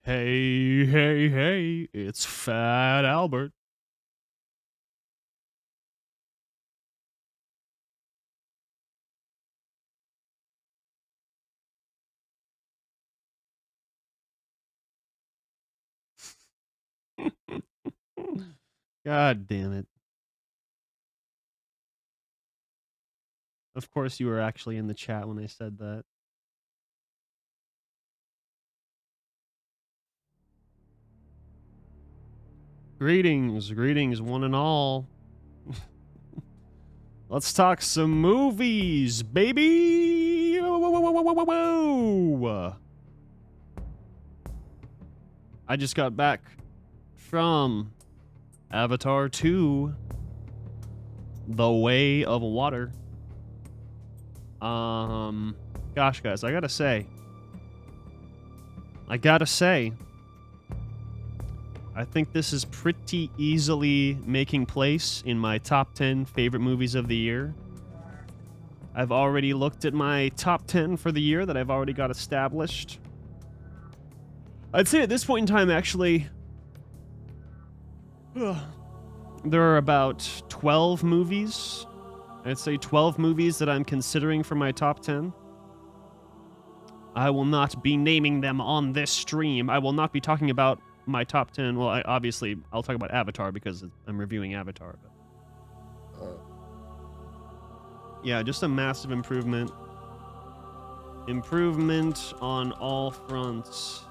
Hey, hey, hey, it's Fat Albert. God damn it. Of course, you were actually in the chat when I said that. Greetings, one and all. Let's talk some movies, baby! I just got back from Avatar 2, The Way of Water. Gosh, guys, I gotta say, I think this is pretty easily making place in my top 10 favorite movies of the year. I've already looked at my top 10 for the year that I've already got established. I'd say at this point in time, actually, there are about 12 movies. I'd say 12 movies that I'm considering for my top 10. I will not be naming them on this stream. I will not be talking about my top 10. Well, obviously, I'll talk about Avatar because I'm reviewing Avatar. But, yeah, just a massive improvement. Improvement on all fronts.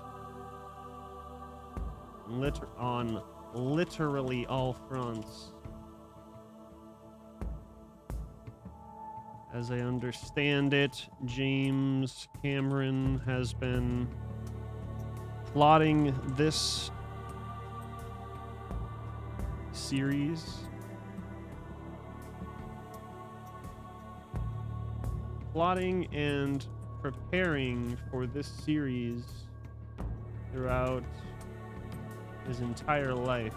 On literally all fronts. As I understand it, James Cameron has been plotting this series. Plotting and preparing for this series throughout his entire life.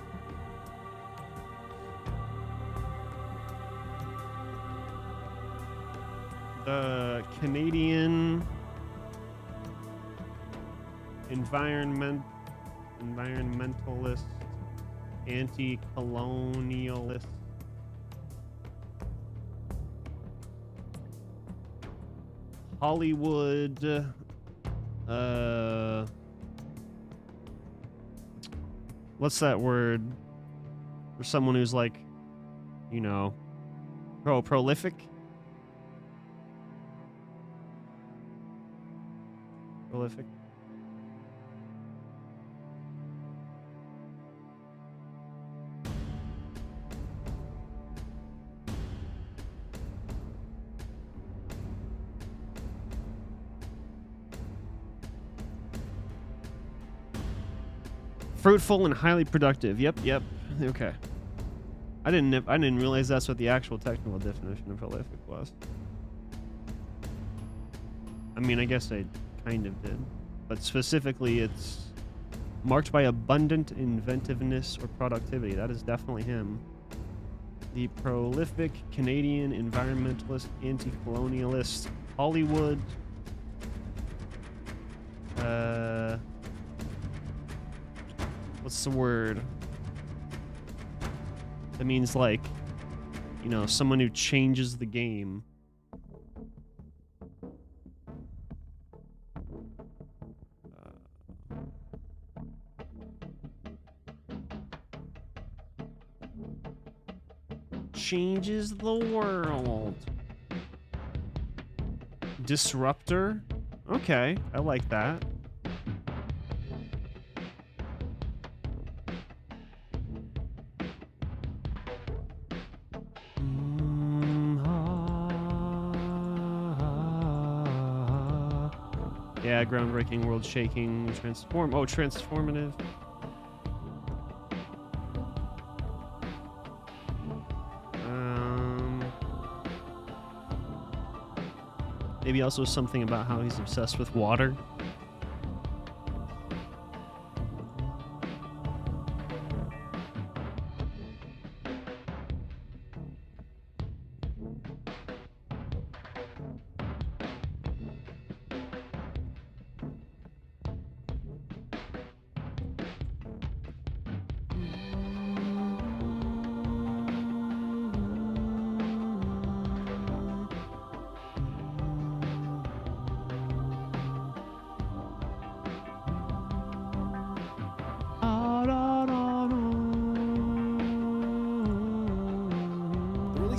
The Canadian environmentalist, anti-colonialist, Hollywood, what's that word for someone who's like, you know, prolific? Prolific. Fruitful and highly productive. Yep. Okay. I didn't realize that's what the actual technical definition of prolific was. I mean, I guess I kind of did. But specifically, it's marked by abundant inventiveness or productivity. That is definitely him. The prolific Canadian environmentalist, anti-colonialist, Hollywood. What's the word? That means, like, you know, someone who changes the game. Changes the world. Disruptor? Okay, I like that. Yeah, groundbreaking, world-shaking, transformative. Maybe also something about how he's obsessed with water.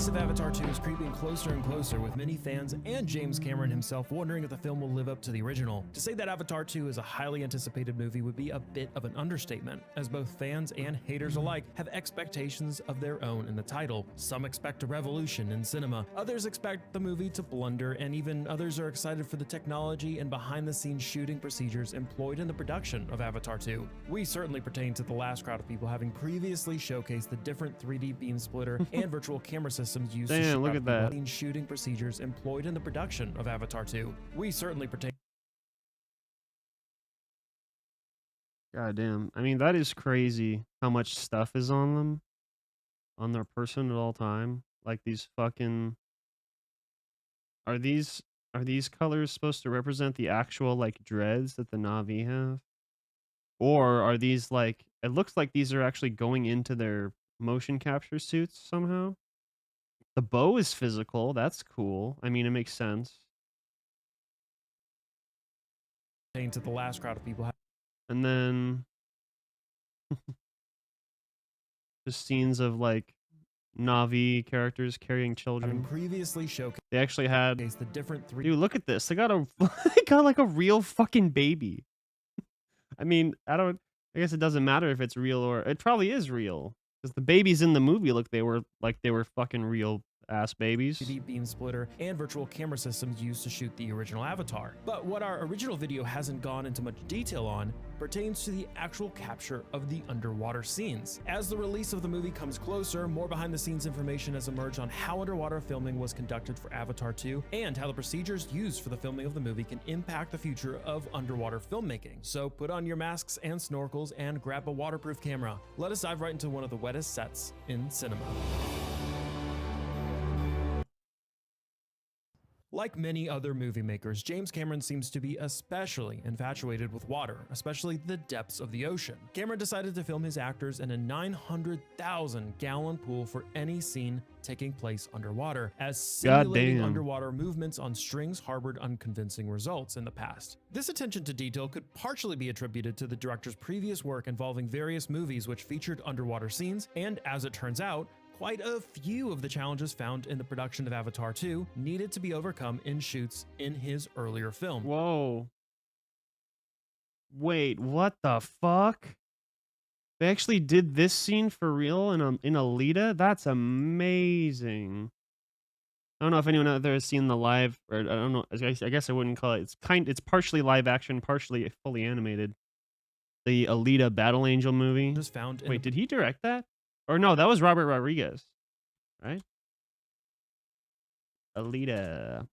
release of Avatar 2 is creeping closer and closer, with many fans and James Cameron himself wondering if the film will live up to the original. To say that Avatar 2 is a highly anticipated movie would be a bit of an understatement, as both fans and haters alike have expectations of their own in the title. Some expect a revolution in cinema, others expect the movie to blunder, and even others are excited for the technology and behind-the-scenes shooting procedures employed in the production of Avatar 2. We certainly pertain to the last crowd of people, having previously showcased the different 3D beam splitter and virtual camera systems used to Damn, look at that. shooting procedures employed in the production of Avatar 2. We certainly pertain. God damn. I mean, that is crazy how much stuff is on them, on their person at all time. Like these fucking... Are these colors supposed to represent the actual like dreads that the Na'vi have? Or are these like... It looks like these are actually going into their motion capture suits somehow. The bow is physical. That's cool. I mean, it makes sense. To the last crowd of people. And then just scenes of like Na'vi characters carrying children. Previously showcased. They actually had the different three. Dude, look at this. They got a they got like a real fucking baby. I mean, I guess it doesn't matter if it's real or... It probably is real. Because the babies in the movie look they were fucking real ass babies. 3D beam splitter and virtual camera systems used to shoot the original Avatar. But what our original video hasn't gone into much detail on pertains to the actual capture of the underwater scenes. As the release of the movie comes closer, more behind the scenes information has emerged on how underwater filming was conducted for Avatar 2 and how the procedures used for the filming of the movie can impact the future of underwater filmmaking. So put on your masks and snorkels and grab a waterproof camera. Let us dive right into one of the wettest sets in cinema. Like many other movie makers, James Cameron seems to be especially infatuated with water, especially the depths of the ocean. Cameron decided to film his actors in a 900,000-gallon pool for any scene taking place underwater, as simulating underwater movements on strings harbored unconvincing results in the past. This attention to detail could partially be attributed to the director's previous work involving various movies which featured underwater scenes, and as it turns out, quite a few of the challenges found in the production of Avatar 2 needed to be overcome in shoots in his earlier film. Whoa. Wait, what the fuck? They actually did this scene for real in Alita? That's amazing. I don't know if anyone out there has seen the live, or I don't know, I guess I wouldn't call it. It's partially live action, partially fully animated. The Alita Battle Angel movie. Just found Wait, did he direct that? Or no, that was Robert Rodriguez, right? Alita.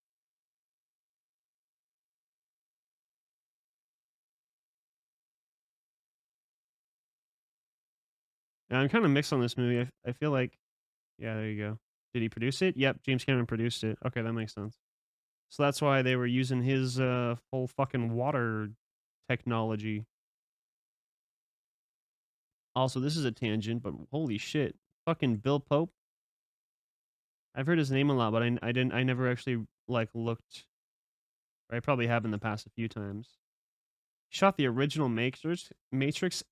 Yeah, I'm kind of mixed on this movie. I feel like, yeah, there you go. Did he produce it? Yep, James Cameron produced it. Okay, that makes sense. So that's why they were using his whole fucking water technology. Also, this is a tangent, but holy shit. Fucking Bill Pope. I've heard his name a lot, but I never actually like looked. I probably have in the past a few times. He shot the original Matrix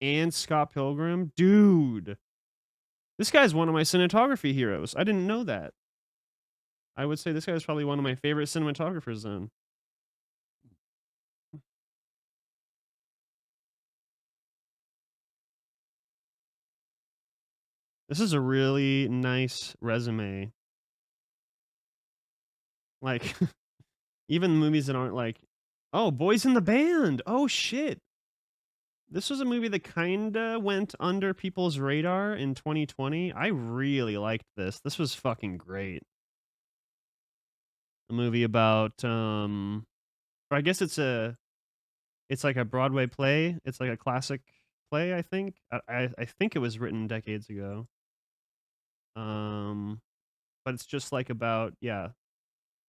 and Scott Pilgrim. Dude. This guy's one of my cinematography heroes. I didn't know that. I would say this guy's probably one of my favorite cinematographers then. This is a really nice resume. Like, even movies that aren't like, oh, Boys in the Band. Oh, shit. This was a movie that kinda went under people's radar in 2020. I really liked this. This was fucking great. A movie about, or I guess it's like a Broadway play. It's like a classic play, I think. I think it was written decades ago. But it's just like about, yeah.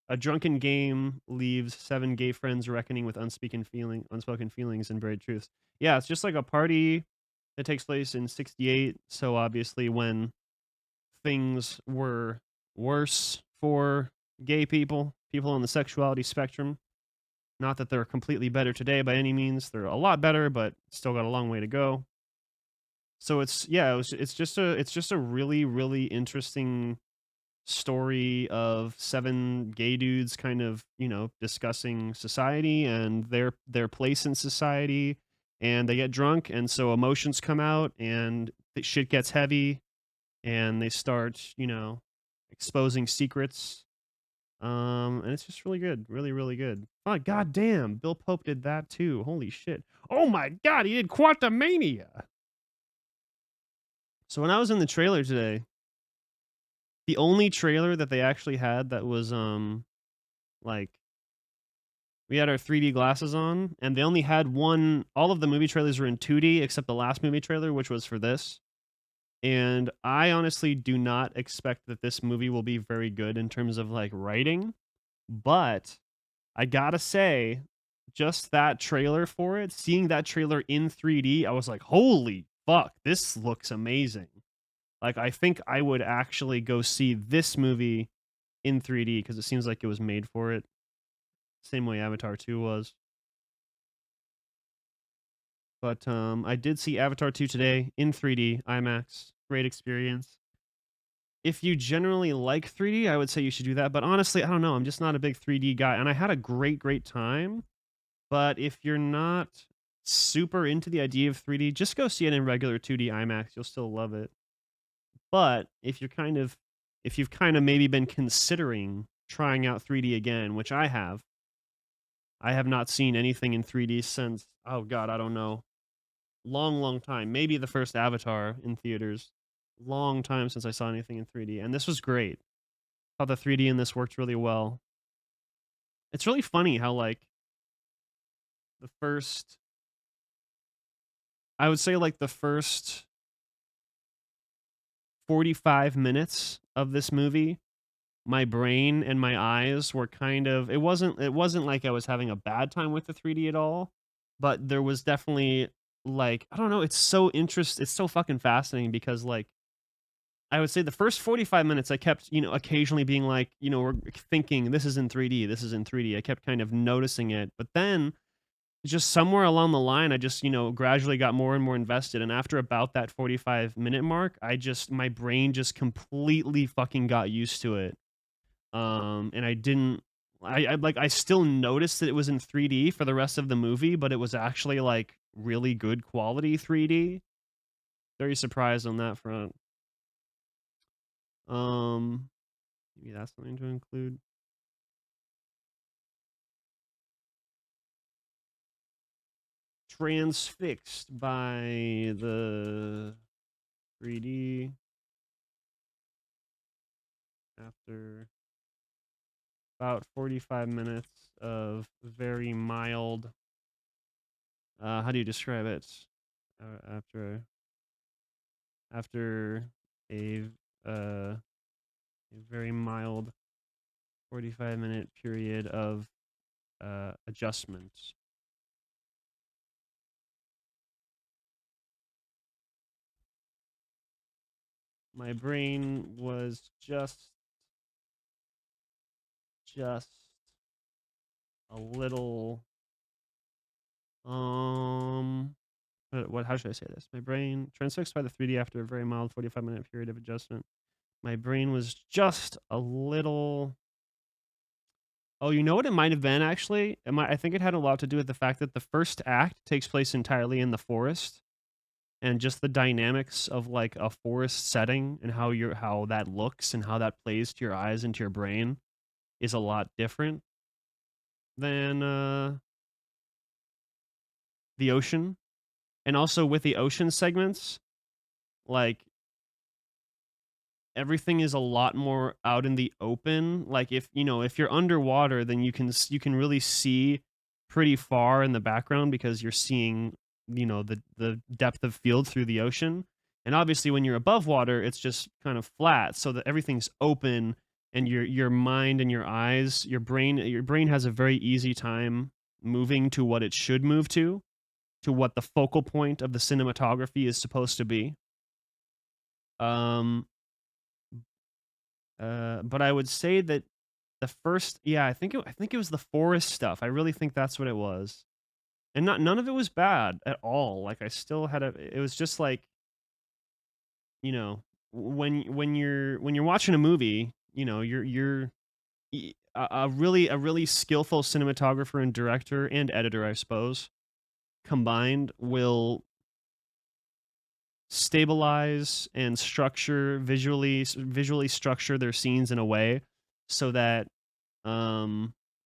A drunken game leaves 7 gay friends reckoning with unspoken feelings and buried truths. Yeah, it's just like a party that takes place in 68. So obviously when things were worse for gay people on the sexuality spectrum. Not that they're completely better today by any means. They're a lot better, but still got a long way to go. So it's just a really, really interesting story of 7 gay dudes kind of, discussing society and their place in society, and they get drunk, and so emotions come out, and the shit gets heavy, and they start, exposing secrets. And it's just really good, really, really good. Oh, goddamn, Bill Pope did that too. Holy shit. Oh my god, he did Quantumania. So when I was in the trailer today, the only trailer that they actually had that was like we had our 3D glasses on, and they only had one. All of the movie trailers were in 2D except the last movie trailer, which was for this. And I honestly do not expect that this movie will be very good in terms of like writing, but I gotta say, just that trailer for it, seeing that trailer in 3D, I was like, holy fuck, this looks amazing. Like, I think I would actually go see this movie in 3D because it seems like it was made for it. Same way Avatar 2 was. But I did see Avatar 2 today in 3D, IMAX. Great experience. If you generally like 3D, I would say you should do that. But honestly, I don't know. I'm just not a big 3D guy. And I had a great, great time. But if you're not super into the idea of 3D, just go see it in regular 2D IMAX. You'll still love it. But if you've kind of maybe been considering trying out 3D again, which I have not seen anything in 3D since, oh god, I don't know. Long, long time. Maybe the first Avatar in theaters. Long time since I saw anything in 3D. And this was great. Thought the 3D in this worked really well. It's really funny how like the first I would say like the first 45 minutes of this movie, my brain and my eyes were kind of it wasn't like I was having a bad time with the 3D at all, but there was definitely like I don't know, it's so fucking fascinating because like I would say the first 45 minutes I kept, occasionally being like, we're thinking this is in 3D, this is in 3D. I kept kind of noticing it. But then just somewhere along the line, I just, gradually got more and more invested. And after about that 45-minute mark, my brain just completely fucking got used to it. And I didn't, I still noticed that it was in 3D for the rest of the movie, but it was actually like really good quality 3D. Very surprised on that front. Um, Maybe that's something to include. Transfixed by the 3D after about 45 minutes of very mild. How do you describe it? After a a very mild 45-minute period of adjustment. My brain was just a little how should I say this? My brain transfixed by the 3D after a very mild 45-minute period of adjustment. My brain was just a little. Oh, you know what it might have been actually? I think it had a lot to do with the fact that the first act takes place entirely in the forest, and just the dynamics of like a forest setting and how that looks and how that plays to your eyes and to your brain is a lot different than the ocean. And also with the ocean segments, like everything is a lot more out in the open. Like if you're underwater, then you can really see pretty far in the background because you're seeing, the depth of field through the ocean. And obviously when you're above water, it's just kind of flat so that everything's open and your mind and your eyes, your brain has a very easy time moving to what it should move to what the focal point of the cinematography is supposed to be. Um but I would say that the first, yeah, I think it was the forest stuff. I really think that's what it was. And none of it was bad at all. Like I still had it was just like, you know, when you're watching a movie a really skillful cinematographer and director and editor, I suppose, combined will stabilize and visually structure their scenes in a way so that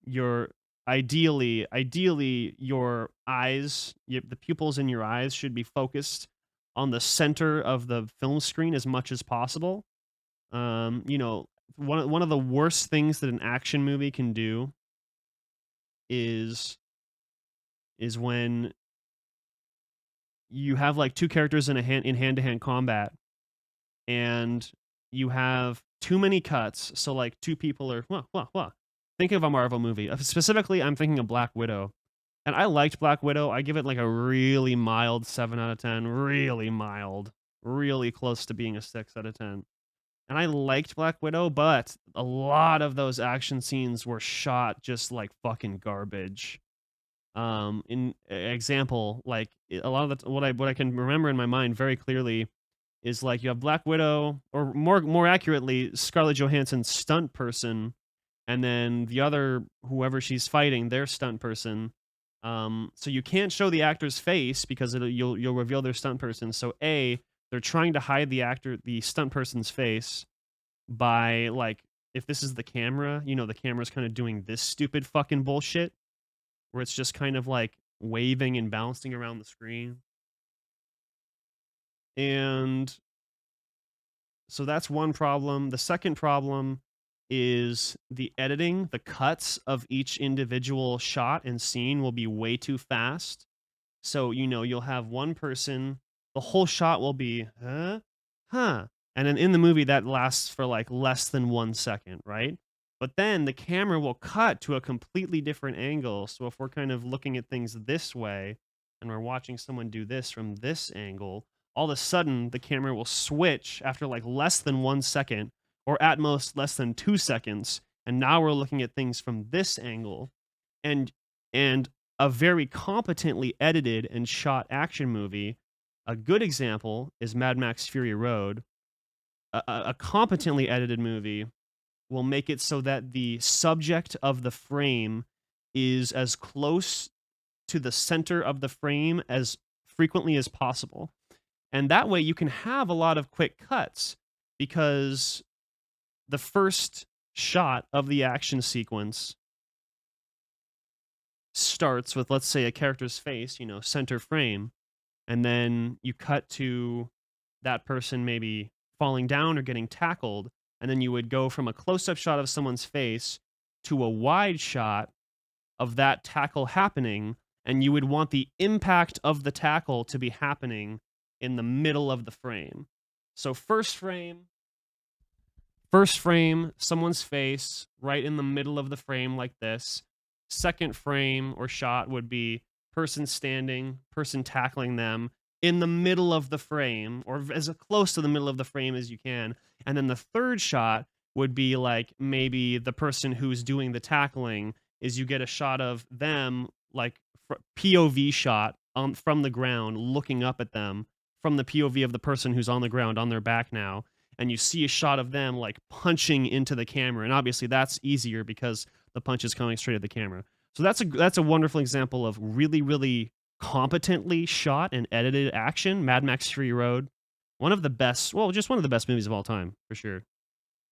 your ideally your the pupils in your eyes should be focused on the center of the film screen as much as possible. You know, one of the worst things that an action movie can do is when you have like two characters in hand-to-hand combat, and you have too many cuts. So like two people are think of a Marvel movie. Specifically, I'm thinking of Black Widow. And I liked Black Widow. I give it like a really mild 7 out of 10. Really mild. Really close to being a 6 out of 10. And I liked Black Widow, but a lot of those action scenes were shot just like fucking garbage. In example, like a lot of the what I can remember in my mind very clearly is like you have Black Widow, or more accurately, Scarlett Johansson's stunt person, and then the other whoever she's fighting, their stunt person. So you can't show the actor's face because you'll reveal their stunt person. So they're trying to hide the stunt person's face by like, if this is the camera, the camera's kind of doing this stupid fucking bullshit where it's just kind of like waving and bouncing around the screen. And so that's one problem. The second problem is the editing. The cuts of each individual shot and scene will be way too fast. So, you'll have one person, the whole shot will be, huh. And then in the movie, that lasts for like less than 1 second, right? But then the camera will cut to a completely different angle. So if we're kind of looking at things this way and we're watching someone do this from this angle, all of a sudden the camera will switch after like less than 1 second, or at most less than 2 seconds. And now we're looking at things from this angle. And a very competently edited and shot action movie, a good example is Mad Max Fury Road. A competently edited movie will make it so that the subject of the frame is as close to the center of the frame as frequently as possible. And that way you can have a lot of quick cuts, because the first shot of the action sequence starts with, let's say, a character's face, center frame, and then you cut to that person maybe falling down or getting tackled, and then you would go from a close-up shot of someone's face to a wide shot of that tackle happening, and you would want the impact of the tackle to be happening in the middle of the frame. So first frame, someone's face right in the middle of the frame like this. Second frame or shot would be person standing, person tackling them in the middle of the frame, or as close to the middle of the frame as you can. And then the third shot would be like maybe the person who's doing the tackling, is you get a shot of them, like POV shot from the ground, looking up at them from the POV of the person who's on the ground on their back now. And you see a shot of them like punching into the camera. And obviously that's easier because the punch is coming straight at the camera. So that's a wonderful example of really, really competently shot and edited action. Mad Max Fury Road, one of the best movies of all time, for sure.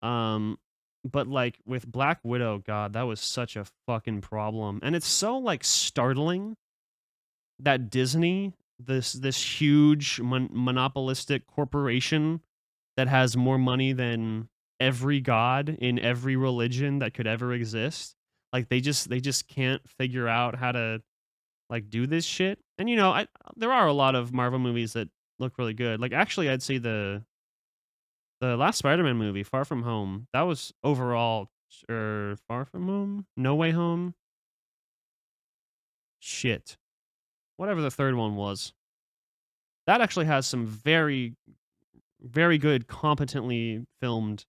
But like with Black Widow, God, that was such a fucking problem. And it's so like startling that Disney, this huge monopolistic corporation that has more money than every god in every religion that could ever exist, like they just can't figure out how to like do this shit. And there are a lot of Marvel movies that look really good. Like actually, I'd say the last Spider-Man movie, Far From Home, that was overall, or Far From Home, No Way Home, shit, whatever the third one was, that actually has some very, very good, competently filmed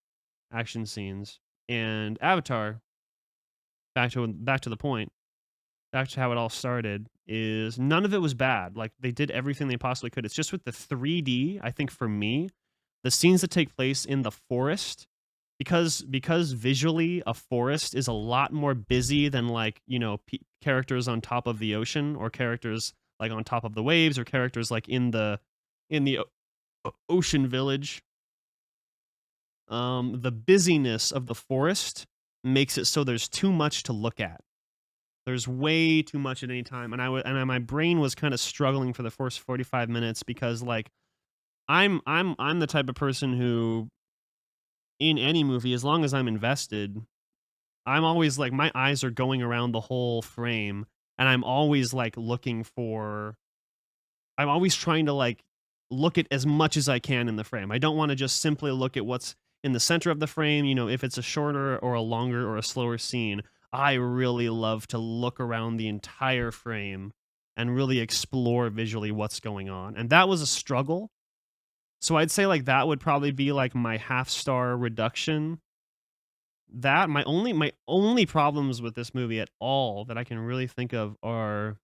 action scenes. And Avatar, back to the point, back to how it all started, is none of it was bad. Like they did everything they possibly could. It's just with the 3D, I think for me, the scenes that take place in the forest because visually a forest is a lot more busy than like, you know, characters on top of the ocean, or characters like on top of the waves, or characters like in the ocean village. The busyness of the forest makes it so there's too much to look at. There's way too much at any time, and my brain was kind of struggling for the first 45 minutes because like I'm the type of person who, in any movie, as long as I'm invested, I'm always like my eyes are going around the whole frame, and I'm always like I'm always trying to like look at as much as I can in the frame. I don't want to just simply look at what's in the center of the frame, you know, if it's a shorter or a longer or a slower scene. I really love to look around the entire frame and really explore visually what's going on. And that was a struggle. So I'd say like that would probably be like my half-star reduction. That my only problems with this movie at all that I can really think of are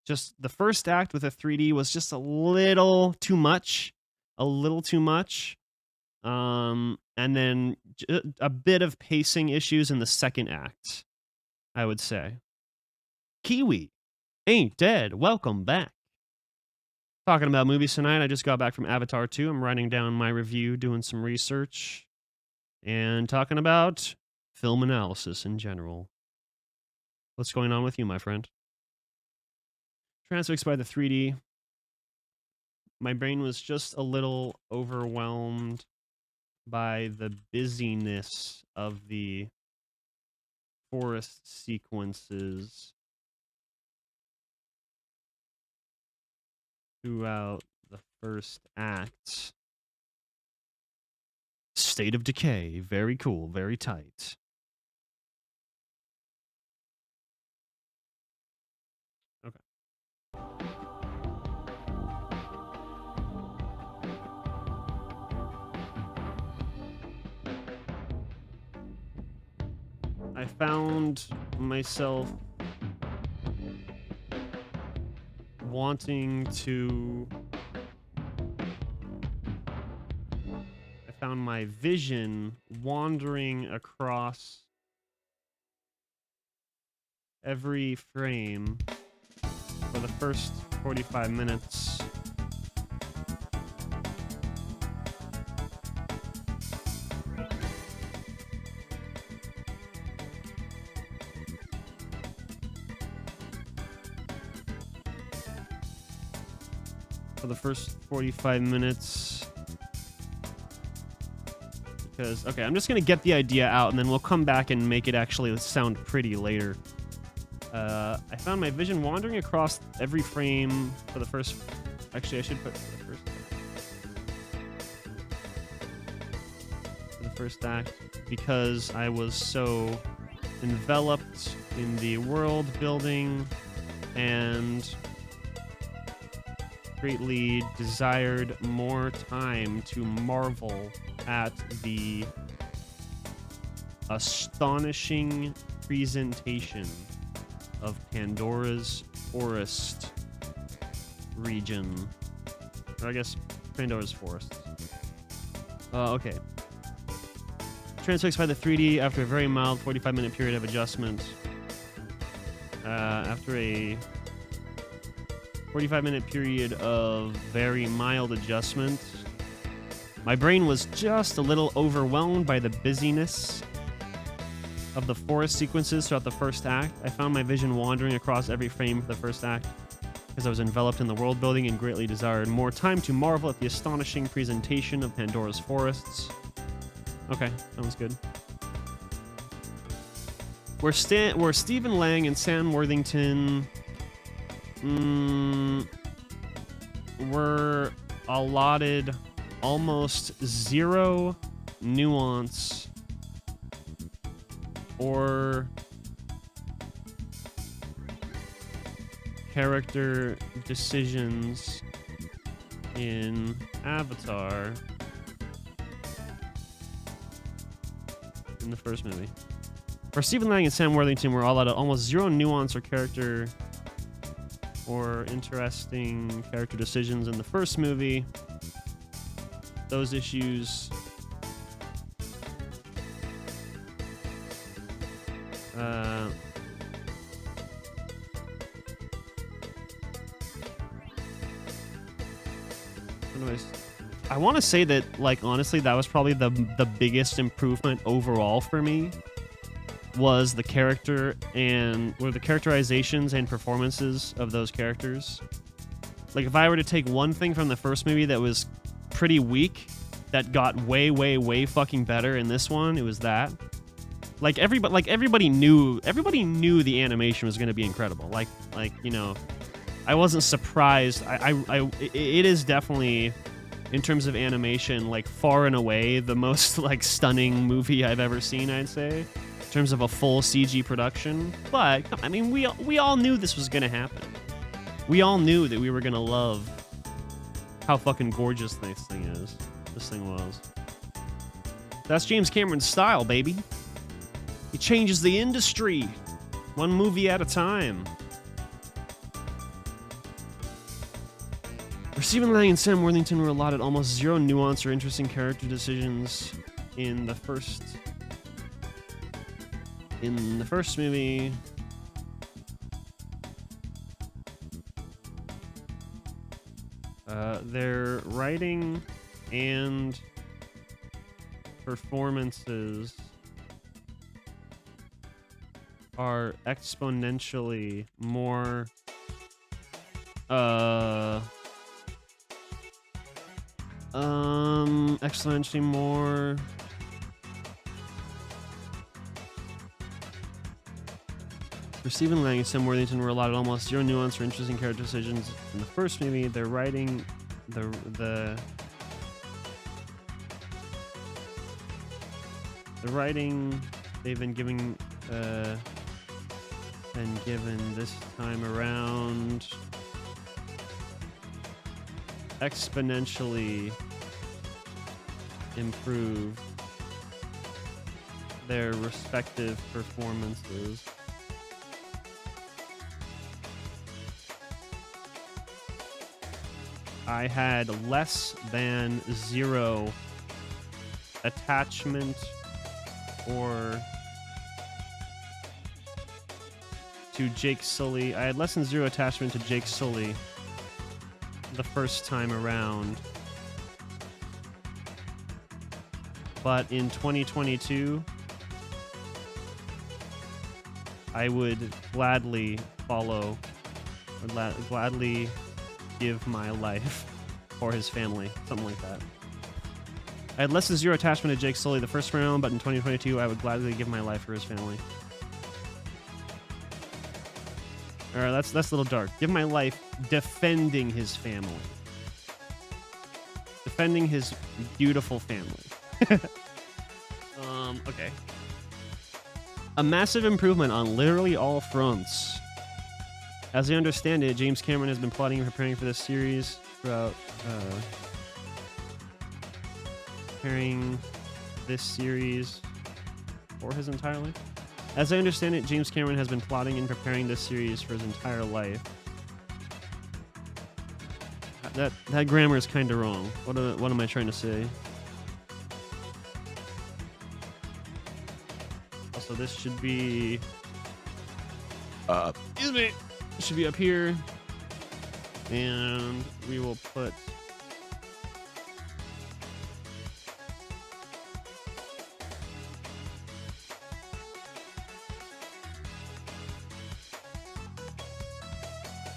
just the first act with a 3D was just a little too much, a little too much. And then a bit of pacing issues in the second act, I would say. Kiwi ain't dead. Welcome back. Talking about movies tonight. I just got back from Avatar 2. I'm writing down my review, doing some research, and talking about film analysis in general. What's going on with you, my friend? Transfixed by the 3D. My brain was just a little overwhelmed by the busyness of the forest sequences throughout the first act. State of Decay. Very cool. Very tight. Okay. I found myself wanting to... I found my vision wandering across every frame for the first 45 minutes. For the first 45 minutes. Because, okay, I'm just going to get the idea out, and then we'll come back and make it actually sound pretty later. I found my vision wandering across every frame for the first... Actually, I should put for the first act, because I was so enveloped in the world building and greatly desired more time to marvel at the astonishing presentation of Pandora's Forest region. Or I guess Pandora's Forest. Okay. Transfixed by the 3D after a very mild 45-minute period of adjustment. After a 45-minute period of very mild adjustment, my brain was just a little overwhelmed by the busyness of the forest sequences throughout the first act. I found my vision wandering across every frame for the first act because I was enveloped in the world building and greatly desired more time to marvel at the astonishing presentation of Pandora's forests. Okay, sounds good. Where Stephen Lang and Sam Worthington were allotted almost zero nuance or character decisions in Avatar in the first movie. Where Stephen Lang and Sam Worthington were all out of almost zero nuance or character or interesting character decisions in the first movie, those issues Uh, anyways, I want to say that, like, honestly, that was probably the biggest improvement overall for me. Was the character the characterizations and performances of those characters. Like, if I were to take one thing from the first movie that was pretty weak, that got way, way, way fucking better in this one, it was that. Like, everybody knew the animation was going to be incredible. Like, you know, I wasn't surprised. It is definitely, in terms of animation, like, far and away the most, like, stunning movie I've ever seen, I'd say, in terms of a full CG production. But I mean, we all knew this was gonna happen. We all knew that we were gonna love how fucking gorgeous this thing is. This thing was. That's James Cameron's style, baby. He changes the industry, one movie at a time. Stephen Lang and Sam Worthington were allotted almost zero nuance or interesting character decisions in the first movie. Their writing and performances are exponentially more exponentially more for Stephen Lang and Sam Worthington were allotted almost zero nuance or interesting character decisions in the first movie. Their writing, the writing they've been given this time around exponentially improve their respective performances. I had less than zero attachment or to Jake Sully. I had less than zero attachment to Jake Sully the first time around. But in 2022, I would gladly follow, or gladly give my life for his family, something like that. I had less than zero attachment to Jake Sully the first round, but in 2022, I would gladly give my life for his family. Alright, that's a little dark. Give my life defending his family. Defending his beautiful family. Okay. A massive improvement on literally all fronts. As I understand it, James Cameron has been plotting and preparing for this series throughout, preparing this series for his entire life. As I understand it, James Cameron has been plotting and preparing this series for his entire life. That grammar is kind of wrong. What am I trying to say? Also, this should be... excuse me. It should be up here. And we will put...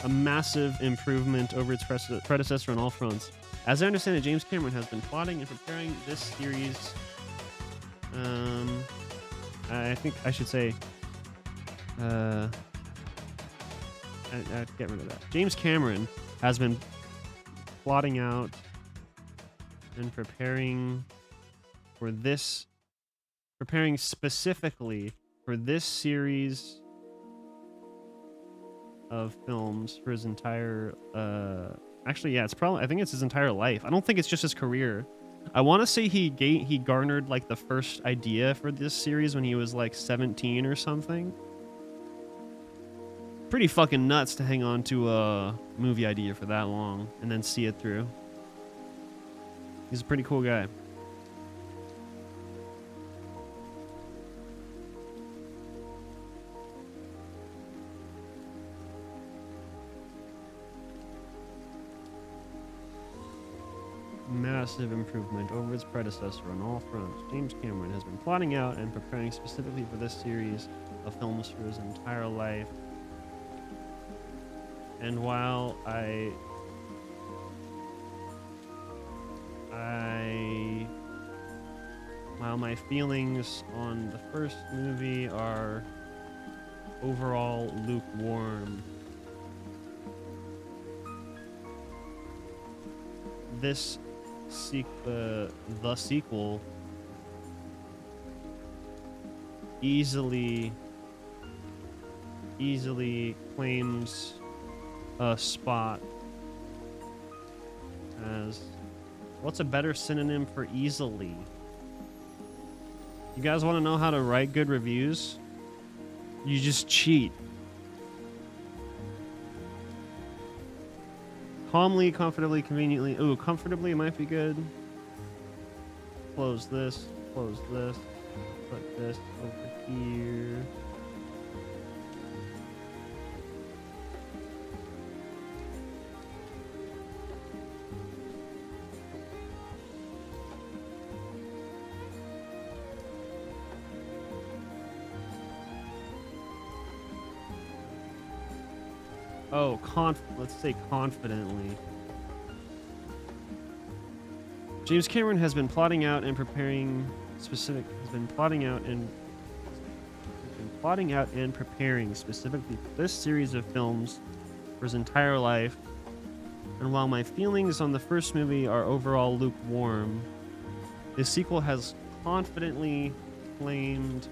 a massive improvement over its predecessor on all fronts. As I understand it, James Cameron has been plotting and preparing this series. I think I should say... I'd get rid of that. James Cameron has been plotting out and preparing for this... preparing specifically for this series of films for his entire actually, yeah, it's probably, I think it's his entire life. I don't think it's just his career. I want to say he garnered like the first idea for this series when he was like 17 or something. Pretty fucking nuts to hang on to a movie idea for that long and then see it through. He's a pretty cool guy. massive improvement over its predecessor on all fronts. James Cameron has been plotting out and preparing specifically for this series of films for his entire life. And while while my feelings on the first movie are overall lukewarm, this the sequel easily claims a spot as, what's a better synonym for easily? You guys want to know how to write good reviews? You just cheat. Calmly, comfortably, conveniently. Ooh, comfortably might be good. Close this, put this over here. Oh, let's say confidently. James Cameron has been plotting out and preparing specifically for this series of films for his entire life. And while my feelings on the first movie are overall lukewarm, the sequel has confidently claimed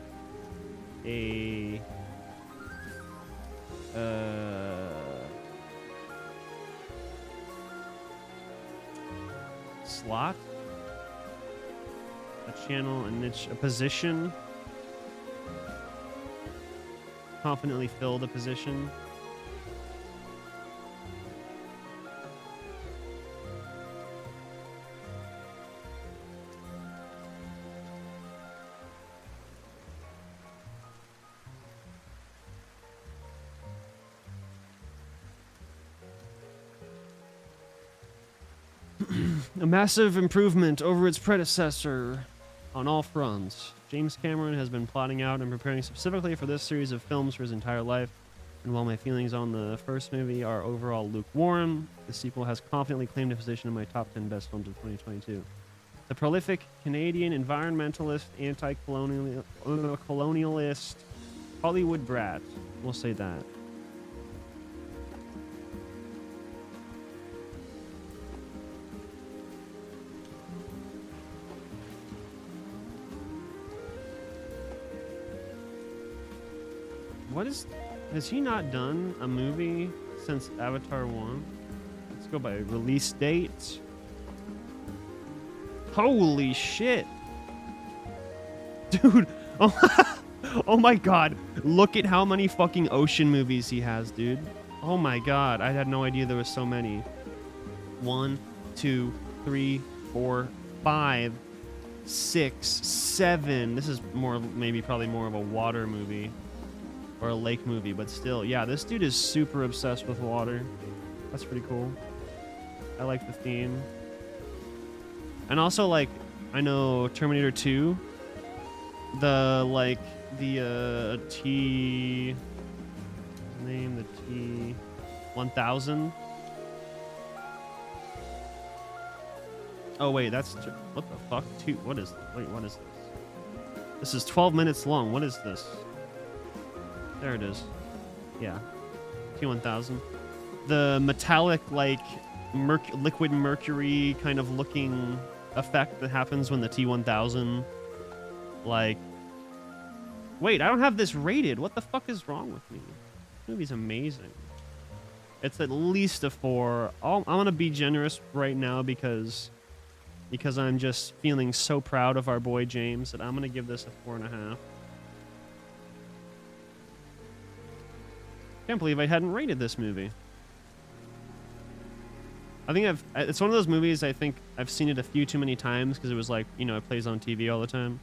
a slot, a channel, a niche, a position. Confidently filled a position. A massive improvement over its predecessor on all fronts. James Cameron has been plotting out and preparing specifically for this series of films for his entire life. And while my feelings on the first movie are overall lukewarm, the sequel has confidently claimed a position in my top 10 best films of 2022. The prolific Canadian environmentalist, anti-colonialist Hollywood brat. We'll say that. Has he not done a movie since Avatar 1? Let's go by release date. Holy shit. Dude. Oh my god. Look at how many fucking ocean movies he has, dude. Oh my god. I had no idea there was so many. 1, 2, 3, 4, 5, 6, 7. This is probably more of a water movie. Or a lake movie, but still, yeah, this dude is super obsessed with water. That's pretty cool. I like the theme. And also, like, I know Terminator 2, the T-1000. Oh wait, what the fuck? What is this? This is 12 minutes long. What is this? There it is. Yeah. T-1000. The metallic, like, liquid mercury kind of looking effect that happens when the T-1000, like... Wait, I don't have this rated. What the fuck is wrong with me? This movie's amazing. It's at least a 4. I'm going to be generous right now because I'm just feeling so proud of our boy James that I'm going to give this a 4.5. Can't believe I hadn't rated this movie. I think it's one of those movies I think I've seen it a few too many times because it was like, you know, it plays on TV all the time.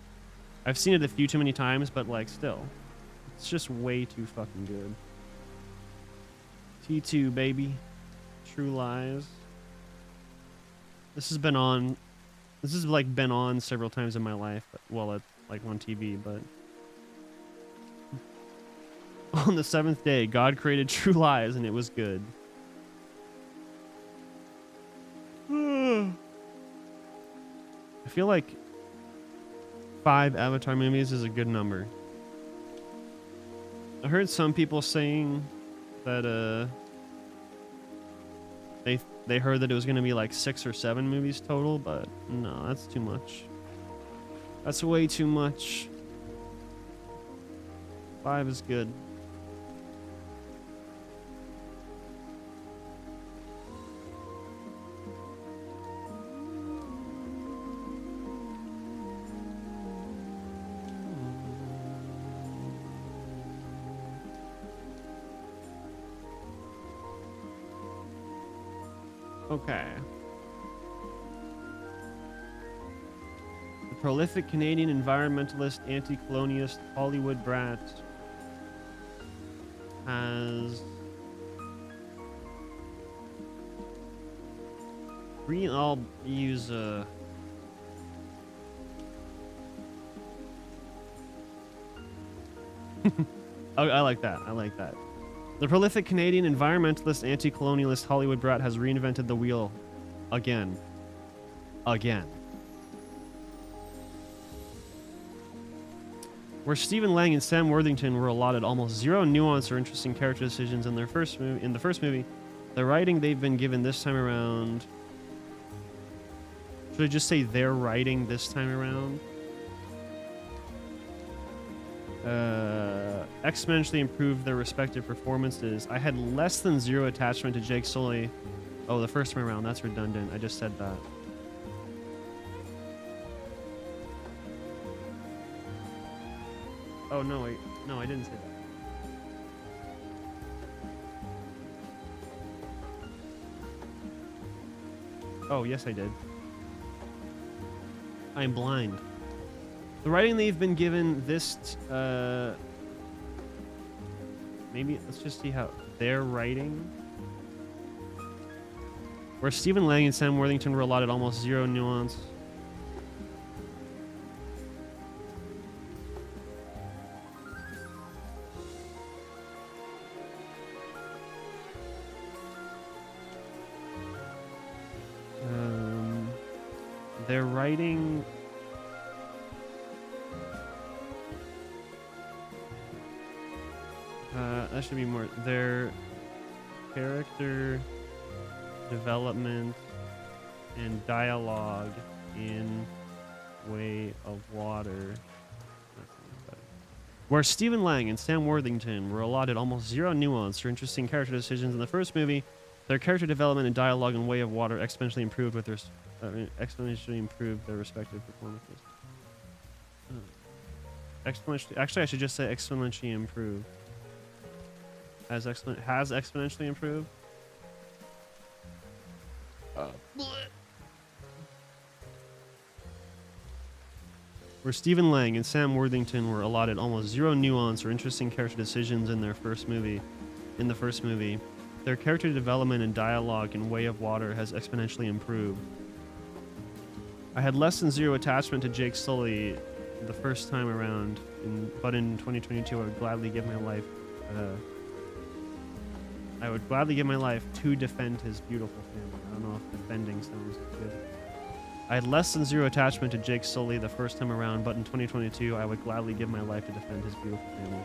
I've seen it a few too many times, but like still, it's just way too fucking good. T2, baby. True Lies. This has been on. This has like been on several times in my life, but, well, at like on TV. But on the seventh day, God created true lies, and it was good. I feel like 5 Avatar movies is a good number. I heard some people saying that they heard that it was gonna be like 6 or 7 movies total, but no, that's too much. That's way too much. 5 is good. Okay. The prolific Canadian environmentalist, anti-colonialist Hollywood brat has I'll use Oh, I like that. I like that. The prolific Canadian environmentalist, anti-colonialist Hollywood brat has reinvented the wheel again. Again. Where Stephen Lang and Sam Worthington were allotted almost zero nuance or interesting character decisions in the first movie, the writing they've been given this time around. Should I just say their writing this time around? Exponentially improved their respective performances. I had less than zero attachment to Jake Sully. Oh, the first time around. That's redundant. I just said that. Oh, no, wait. No, I didn't say that. Oh, yes, I did. I am blind. The writing they've been given this, maybe let's just see how their writing. Where Stephen Lang and Sam Worthington were allotted almost zero nuance. Their writing. That should be more. Their character development and dialogue in Way of Water. Where Stephen Lang and Sam Worthington were allotted almost zero nuance or interesting character decisions in the first movie, their character development and dialogue in Way of Water exponentially improved with their respective performances. Exponentially. Actually, I should just say exponentially improved. Has exponentially improved. Where Stephen Lang and Sam Worthington were allotted almost zero nuance or interesting character decisions in the first movie, their character development and dialogue in Way of Water has exponentially improved. I had less than zero attachment to Jake Sully the first time around, but in 2022 I would gladly give my life. To defend his beautiful family. I don't know if defending sounds good. I had less than zero attachment to Jake Sully the first time around, but in 2022, I would gladly give my life to defend his beautiful family.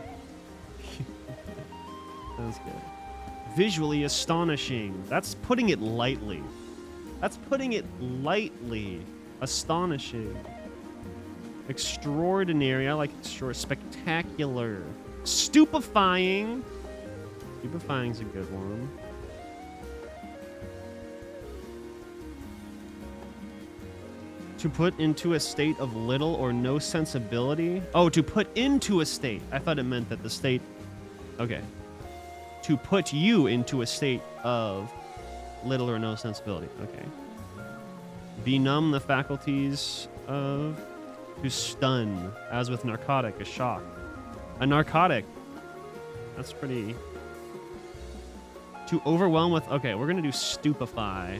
Sounds good. Visually astonishing. That's putting it lightly. Astonishing. Extraordinary. I like spectacular. Stupefying. Stupefying's a good one. To put into a state of little or no sensibility. Oh, to put into a state. I thought it meant that the state. Okay. To put you into a state of little or no sensibility. Okay. Benumb the faculties of. To stun, as with narcotic, a shock. A narcotic. That's pretty. To overwhelm with. Okay, we're gonna do stupefy.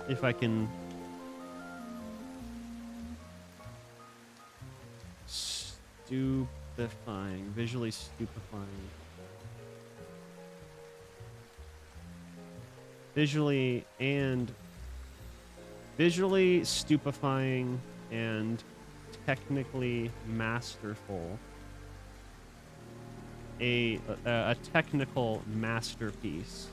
if I can stupefying, visually stupefying. Visually stupefying and technically masterful. A technical masterpiece.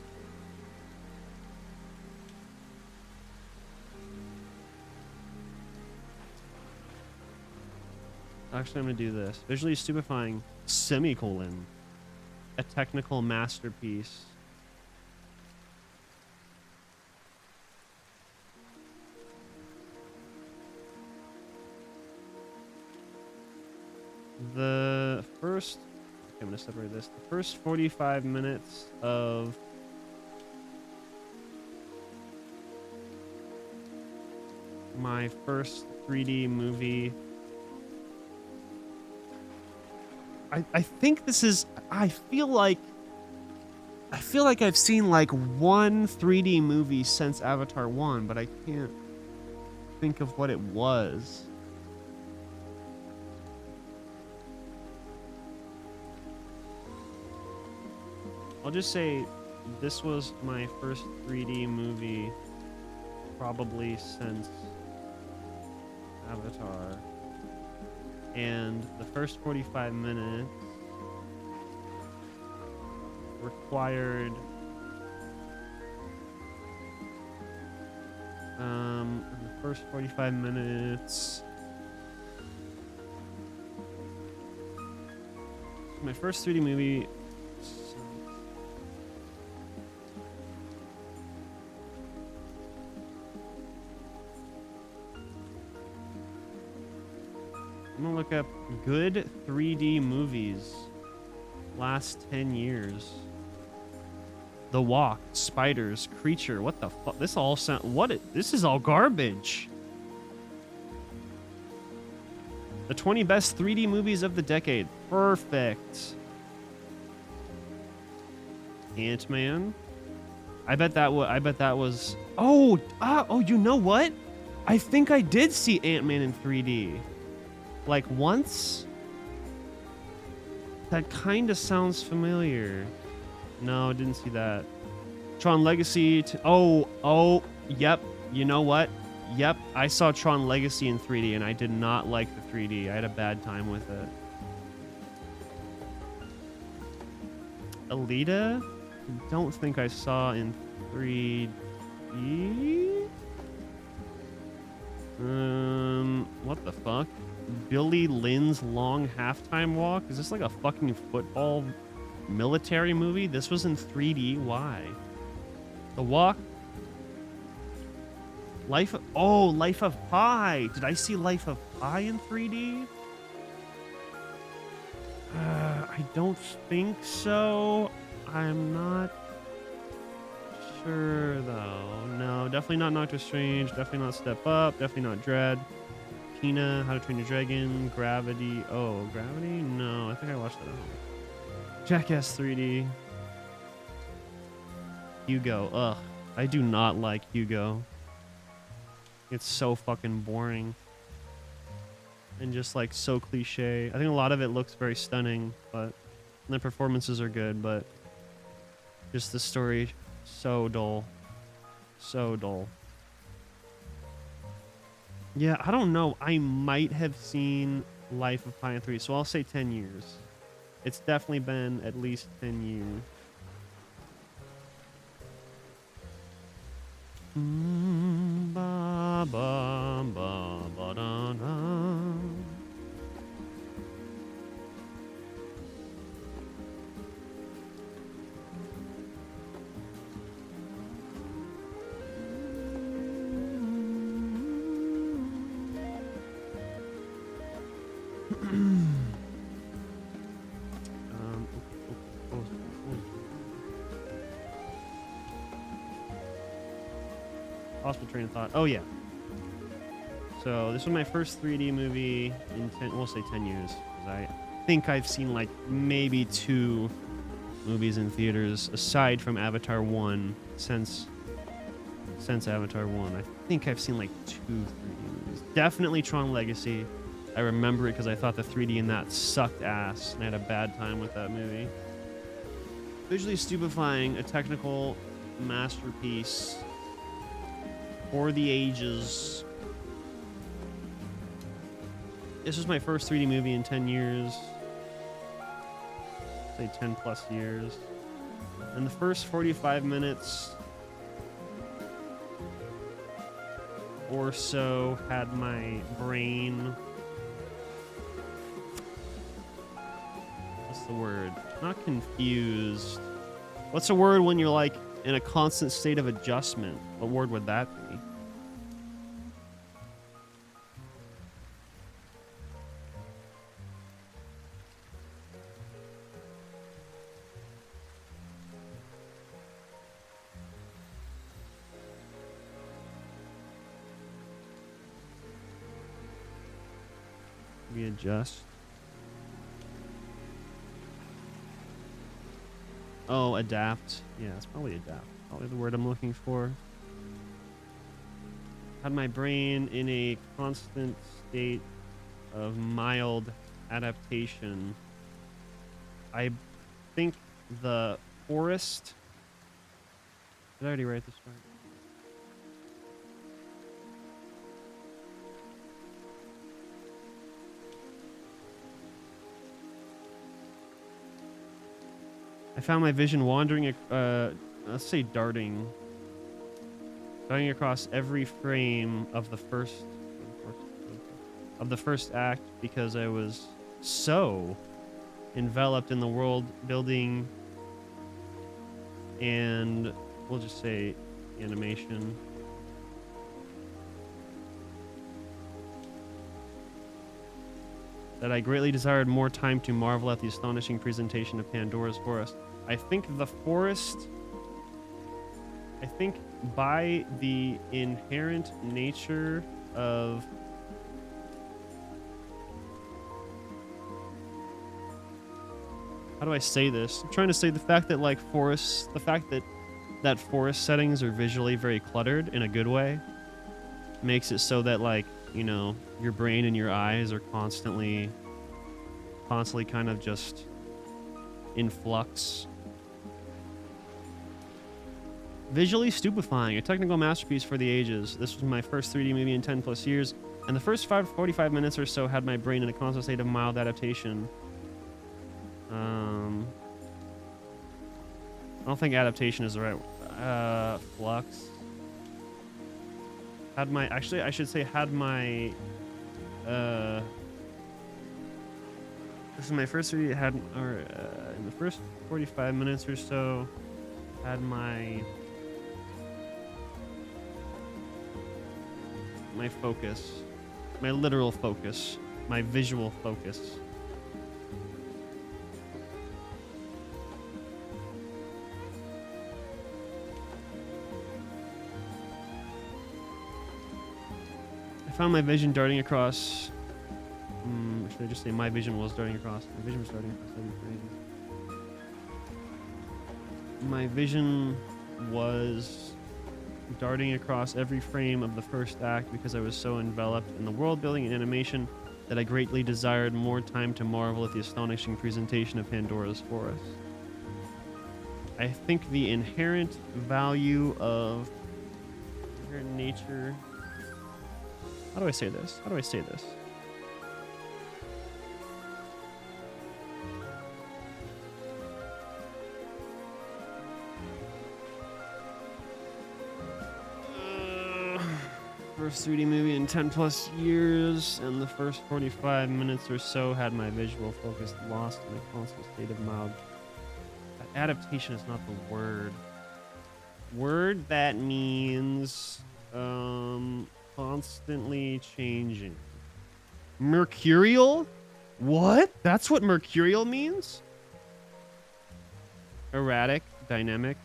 Actually, I'm gonna do this. Visually stupefying, semicolon. A technical masterpiece. The first, okay, I'm gonna separate this. The first 45 minutes of my first 3D movie. I think this is, I feel like I've seen like one 3D movie since Avatar 1, but I can't think of what it was. I'll just say this was my first 3D movie probably since Avatar. And the first 45 minutes required the first 45 minutes, my first 3D movie. I'm gonna look up good 3D movies last 10 years. The Walk, Spiders, Creature. What the fuck? This all sound. This is all garbage. The 20 best 3D movies of the decade. Perfect. Ant-Man. I bet that was. Oh, you know what? I think I did see Ant-Man in 3D. Like once? That kind of sounds familiar. No, I didn't see that. Tron Legacy. Oh, yep. You know what? Yep, I saw Tron Legacy in 3D and I did not like the 3D. I had a bad time with it. Alita? I don't think I saw in 3D. What the fuck? Billy Lynn's Long Halftime Walk? Is this like a fucking football military movie? This was in 3D. Why? The Walk? Life of Pi. Did I see Life of Pi in 3D? I don't think so. I'm not sure though. No, definitely not Doctor Strange. Definitely not Step Up. Definitely not Dread. Kina, How to Train Your Dragon, Gravity. Oh, Gravity? No, I think I watched that at home. Jackass 3D. Hugo. Ugh. I do not like Hugo. It's so fucking boring. And just like so cliche. I think a lot of it looks very stunning, but the performances are good, but just the story, so dull. So dull. Yeah, I don't know. I might have seen Life of Pi in 3, so I'll say 10 years. It's definitely been at least 10 years. Ba, ba, ba, ba, da, da. Lost my train of thought. Oh, yeah. So this was my first 3D movie in 10, we'll say 10 years. 'Cause I think I've seen like maybe 2 movies in theaters aside from Avatar 1 since since Avatar 1. I think I've seen like 2 3D movies. Definitely Tron Legacy. I remember it because I thought the 3D in that sucked ass, and I had a bad time with that movie. Visually stupefying, a technical masterpiece for the ages. This was my first 3D movie in 10 years. Say 10 plus years. And the first 45 minutes or so had my brain... What's the word? Not confused. What's a word when you're like in a constant state of adjustment? What word would that be? Readjust. Oh, adapt. Yeah, it's probably adapt. Probably the word I'm looking for. Had my brain in a constant state of mild adaptation. I think the forest... Did I already write this right? I found my vision wandering, let's say darting across every frame of the first act because I was so enveloped in the world building and we'll just say animation. That I greatly desired more time to marvel at the astonishing presentation of Pandora's forest. I think the forest, I think by the inherent nature of how do I say this? I'm trying to say the fact that like forests, the fact that forest settings are visually very cluttered in a good way makes it so that like, you know, your brain and your eyes are constantly kind of just in flux. Visually stupefying, a technical masterpiece for the ages. This was my first 3D movie in 10 plus years, and the first 45 minutes or so had my brain in a constant state of mild adaptation. I don't think adaptation is the right flux. Had my, actually I should say had my this is my first 3D, had, or in the first 45 minutes or so had my focus, my literal focus, my visual focus. I found my vision darting across, should I just say my vision was darting across? My vision was darting across every frame. My vision was darting across every frame of the first act because I was so enveloped in the world building and animation that I greatly desired more time to marvel at the astonishing presentation of Pandora's forest. I think the inherent value of inherent nature. How do I say this? How do I say this? First 3D movie in 10 plus years, and the first 45 minutes or so had my visual focus lost in a constant state of mild. Adaptation is not the word. Word that means constantly changing. Mercurial? What? That's what mercurial means? Erratic, dynamic.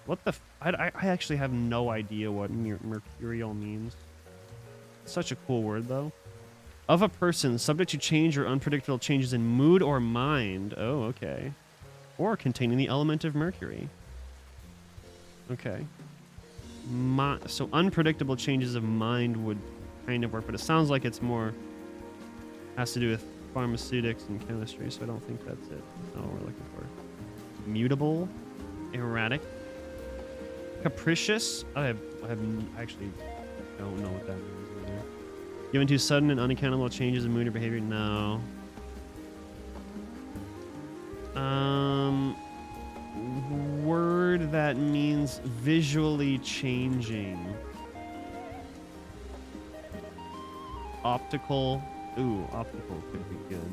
What the I actually have no idea what mercurial means. Such a cool word, though. Of a person, subject to change or unpredictable changes in mood or mind. Oh, okay. Or containing the element of mercury. Okay. So unpredictable changes of mind would kind of work, but it sounds like it's more has to do with pharmaceutics and chemistry, so I don't think that's it. That's not what we're looking for. Mutable, erratic, capricious. I actually don't know what that means either. Given to sudden and unaccountable changes in mood or behavior. No. Word that means visually changing. Optical. Ooh, optical could be good.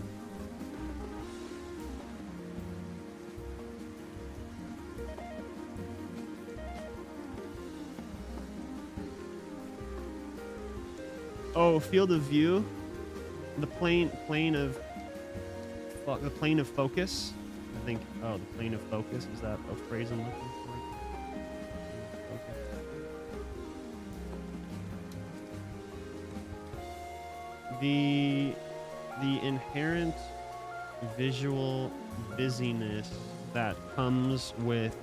Oh, field of view. The plane of focus. I think. Oh, the plane of focus, is that a phrase I'm looking for? The inherent visual busyness that comes with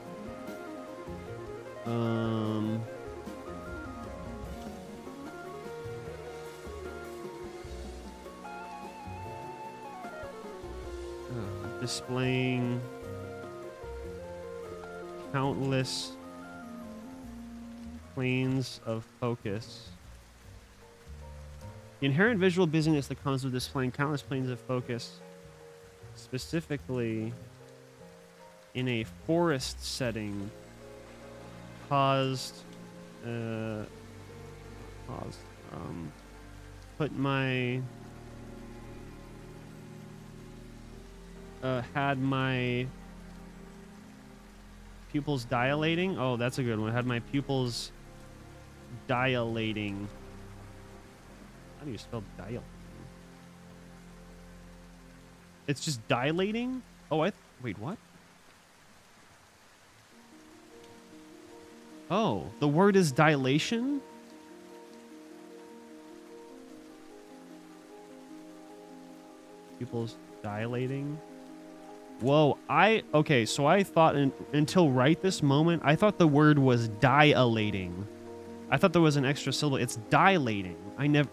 displaying countless planes of focus. The inherent visual busyness that comes with displaying countless planes of focus, specifically in a forest setting, had my pupils dilating. Oh, that's a good one. Had my pupils dilating. How do you spell dilating? It's just dilating? Oh, wait, what? Oh, the word is dilation? Pupils dilating? Whoa, okay, so I thought until right this moment, I thought the word was dilating. I thought there was an extra syllable. It's dilating. I never...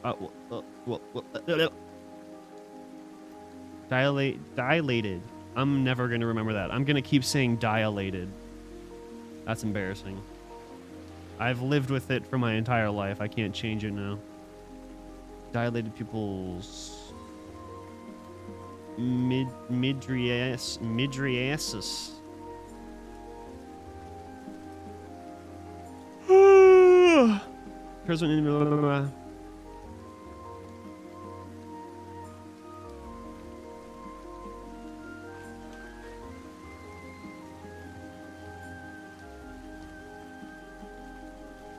dilated. I'm never going to remember that. I'm going to keep saying dilated. That's embarrassing. I've lived with it for my entire life. I can't change it now. Dilated pupils... Midriasis. Here's one.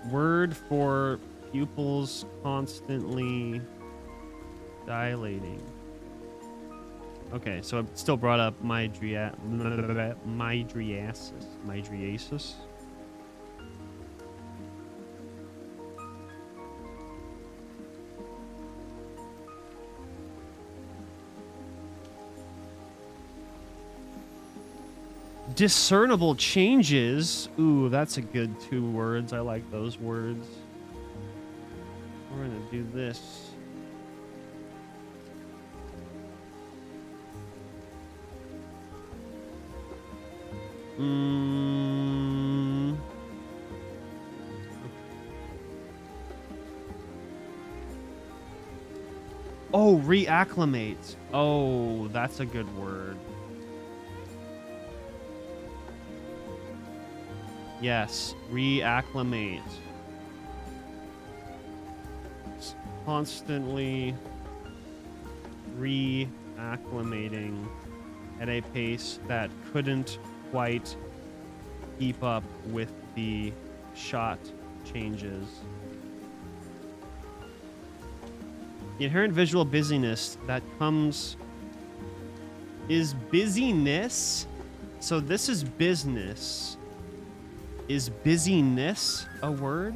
Word for pupils constantly dilating. Okay, so it still brought up midriasis. Discernible changes. Ooh, that's a good 2 words. I like those words. We're gonna do this. Oh, reacclimate. Oh, that's a good word. Yes, reacclimate. Constantly reacclimating at a pace that couldn't quite keep up with the shot changes. The inherent visual busyness that comes is busyness. So this is business. Is busyness a word?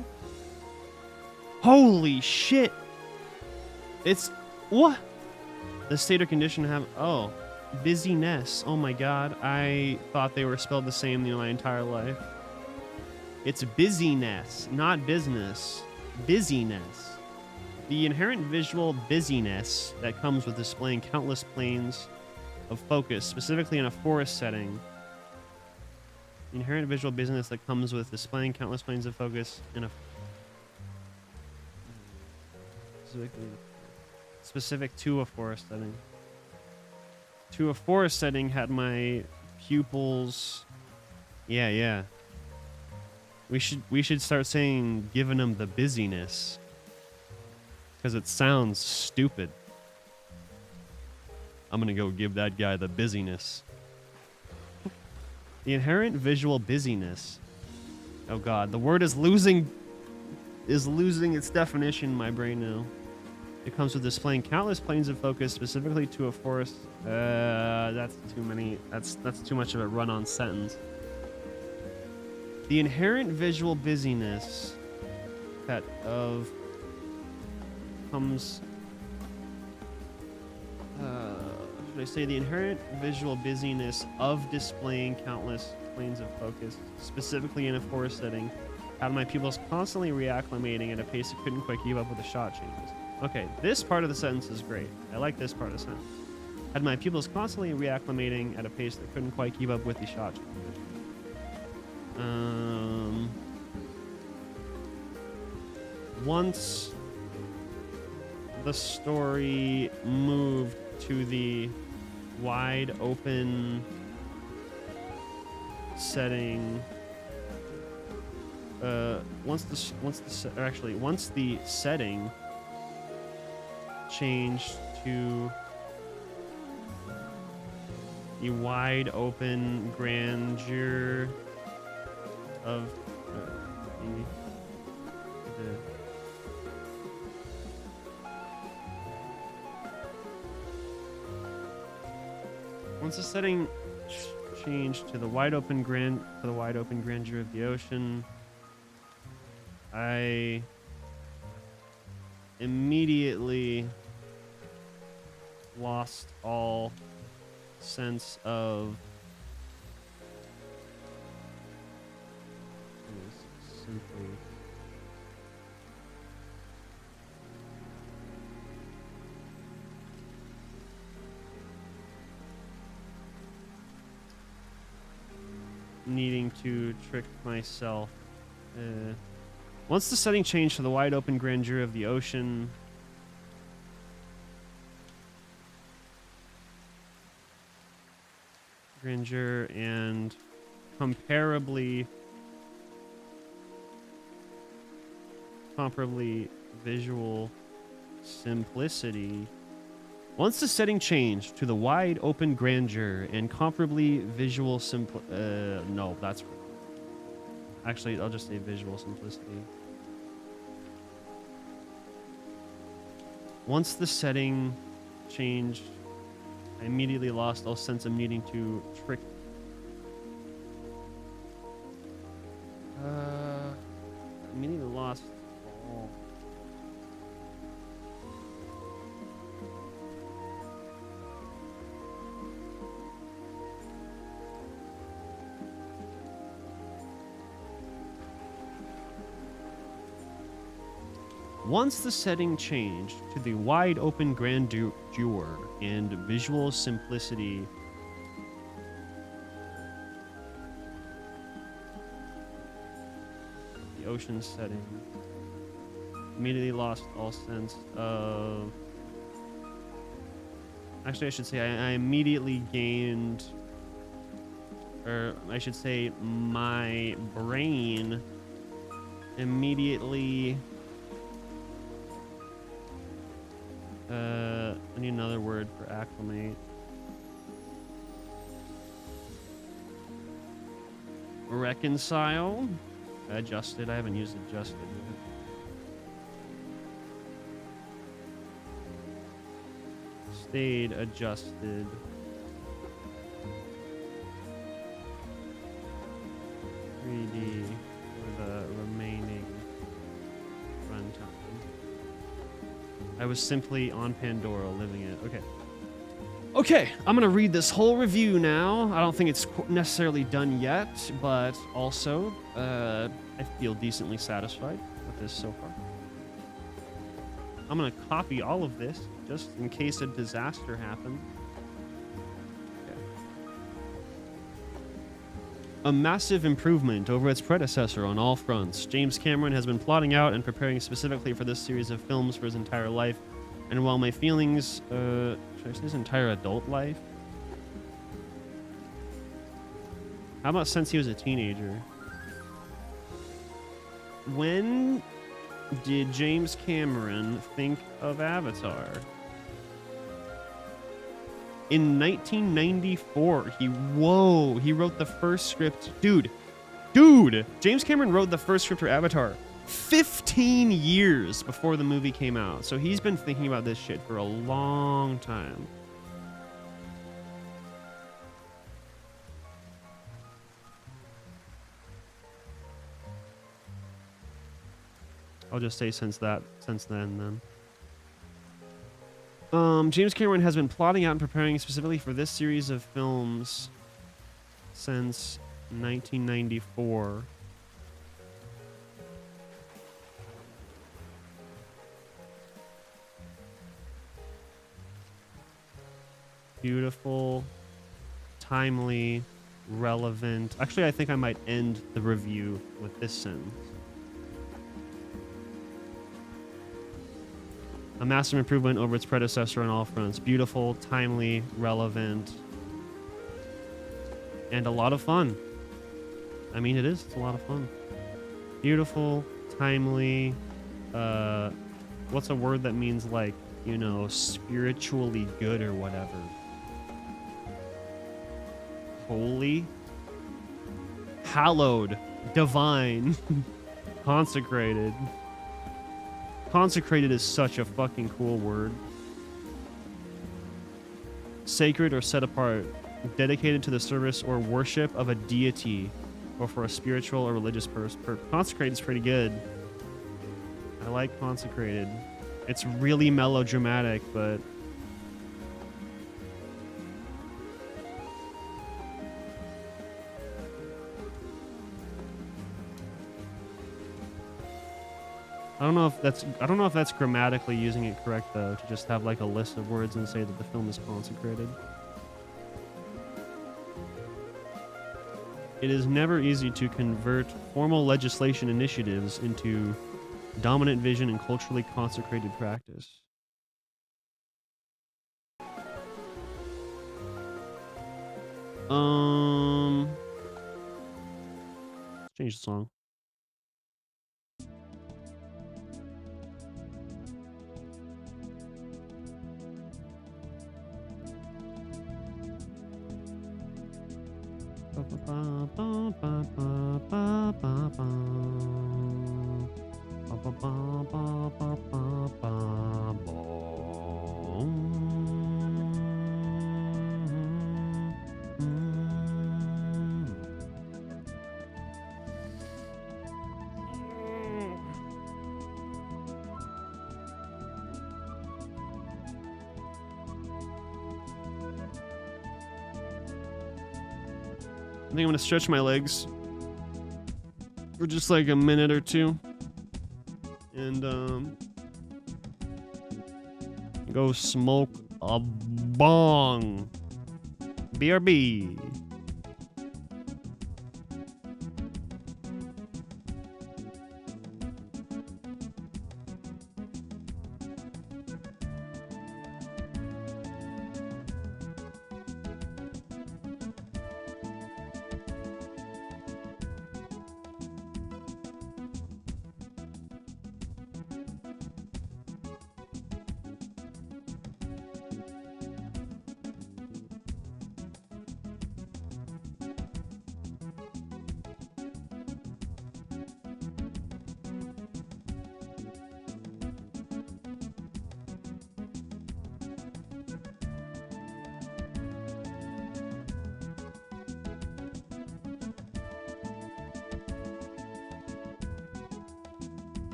Holy shit. It's what? The state or condition have, oh, busyness. Oh my God. I thought they were spelled the same my entire life. It's busyness, not business. Busyness. The inherent visual busyness that comes with displaying countless planes of focus, specifically in a forest setting. The inherent visual busyness that comes with displaying countless planes of focus in a specific to a forest setting. To a forest setting had my pupils. Yeah. We should start saying giving them the busyness. Because it sounds stupid. I'm gonna go give that guy the busyness. The inherent visual busyness. Oh god, the word is losing its definition in my brain now. It comes with displaying countless planes of focus, specifically to a forest. That's too many. That's too much of a run-on sentence. The inherent visual busyness that of comes. Should I say the inherent visual busyness of displaying countless planes of focus, specifically in a forest setting, had my pupils constantly reacclimating at a pace that couldn't quite keep up with the shot changes. Okay, this part of the sentence is great. I like this part of the sentence. Had my pupils constantly reacclimating at a pace that couldn't quite keep up with the shot changes. Once the story moved to the wide open setting, once the setting changed to the wide open grandeur of once the setting changed to the wide open grandeur of the ocean, I immediately lost all sense of simply needing to trick myself. Once the setting changed to the wide open grandeur of the ocean, grandeur and comparably visual simplicity. Once the setting changed to the wide open grandeur and comparably visual no, that's wrong. Actually, I'll just say visual simplicity. Once the setting changed, I immediately lost all sense of needing to trick. Immediately lost all. Once the setting changed to the wide open grandeur and visual simplicity, the ocean setting, immediately lost all sense of. Actually, I should say I immediately gained, or I should say my brain immediately. I need another word for acclimate. Reconcile. Adjusted. I haven't used adjusted yet. Stayed adjusted. For the remaining runtime. I was simply on Pandora living it. Okay. Okay, I'm gonna read this whole review now. I don't think it's necessarily done yet, but also I feel decently satisfied with this so far. I'm gonna copy all of this just in case a disaster happens. A massive improvement over its predecessor on all fronts. James Cameron has been plotting out and preparing specifically for this series of films for his entire life. And while my feelings, should I say his entire adult life? How about since he was a teenager? When did James Cameron think of Avatar? In 1994, he wrote the first script. Dude, James Cameron wrote the first script for Avatar 15 years before the movie came out. So he's been thinking about this shit for a long time. I'll just say since then. James Cameron has been plotting out and preparing specifically for this series of films since 1994. Beautiful, timely, relevant. Actually, I think I might end the review with this sentence. A massive improvement over its predecessor on all fronts. Beautiful, timely, relevant, and a lot of fun. I mean, it is. It's a lot of fun. Beautiful, timely, what's a word that means like, you know, spiritually good or whatever? Holy, hallowed, divine, consecrated. Consecrated is such a fucking cool word. Sacred or set apart, dedicated to the service or worship of a deity or for a spiritual or religious purpose. Consecrated is pretty good. I like consecrated. It's really melodramatic, but I don't know if that's grammatically using it correct though, to just have like a list of words and say that the film is consecrated. It is never easy to convert formal legislation initiatives into dominant vision and culturally consecrated practice. Let's change the song. I think I'm gonna stretch my legs for just like a minute or two, and go smoke a bong. BRB.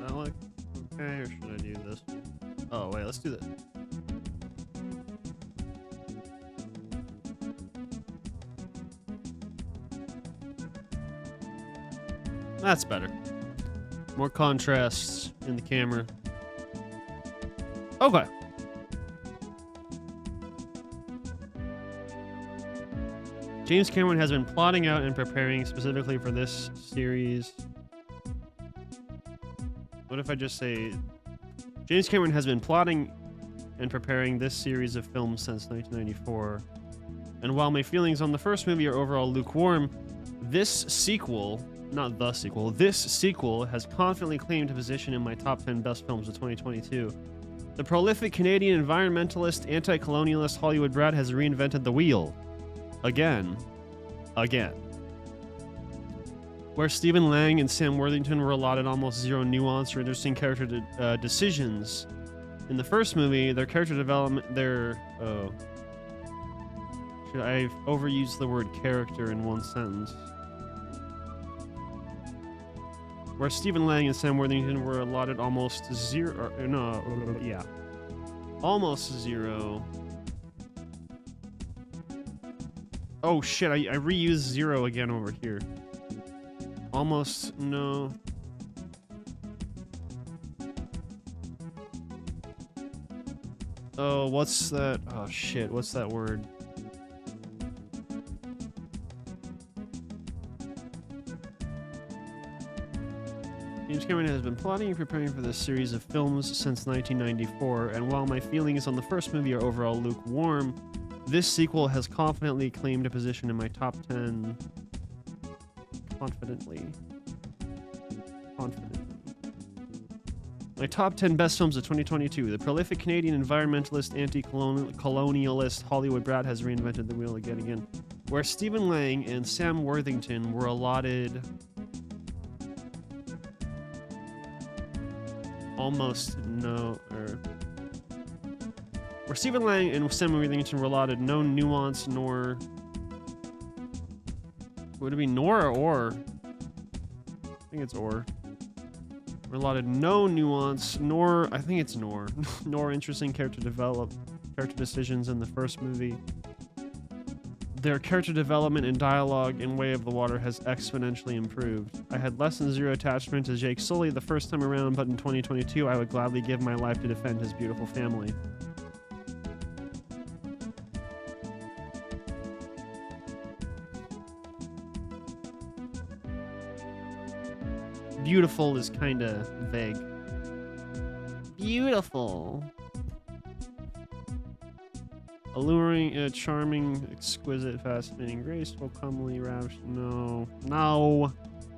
that look okay, or should I do this? Oh, wait, let's do this. That's better. More contrasts in the camera. Okay. James Cameron has been plotting out and preparing specifically for this series. What if I just say James Cameron has been plotting and preparing this series of films since 1994. And while my feelings on the first movie are overall lukewarm, this sequel has confidently claimed a position in my top 10 best films of 2022. The prolific Canadian environmentalist, anti-colonialist Hollywood brat has reinvented the wheel. Again. Where Stephen Lang and Sam Worthington were allotted almost zero nuance or interesting character decisions. In the first movie, their character development, I've overused the word character in one sentence. Where Stephen Lang and Sam Worthington were allotted almost zero, almost zero. Oh shit, I reused zero again over here. Almost, no. Oh, what's that? Oh shit, what's that word? James Cameron has been plotting and preparing for this series of films since 1994, and while my feelings on the first movie are overall lukewarm, this sequel has confidently claimed a position in my top 10. Confidently. My top 10 best films of 2022. The prolific Canadian environmentalist, anti-colonialist Hollywood brat has reinvented the wheel again. Where Stephen Lang and Sam Worthington were allotted almost no, where Stephen Lang and Sam Worthington were allotted no nuance nor, would it be nor or? I think it's or. We're allotted no nuance nor, I think it's nor interesting character decisions in the first movie. Their character development and dialogue in Way of the Water has exponentially improved. I had less than zero attachment to Jake Sully the first time around, but in 2022, I would gladly give my life to defend his beautiful family. Beautiful is kind of vague. Beautiful. Alluring, charming, exquisite, fascinating, graceful, comely, ravish. No.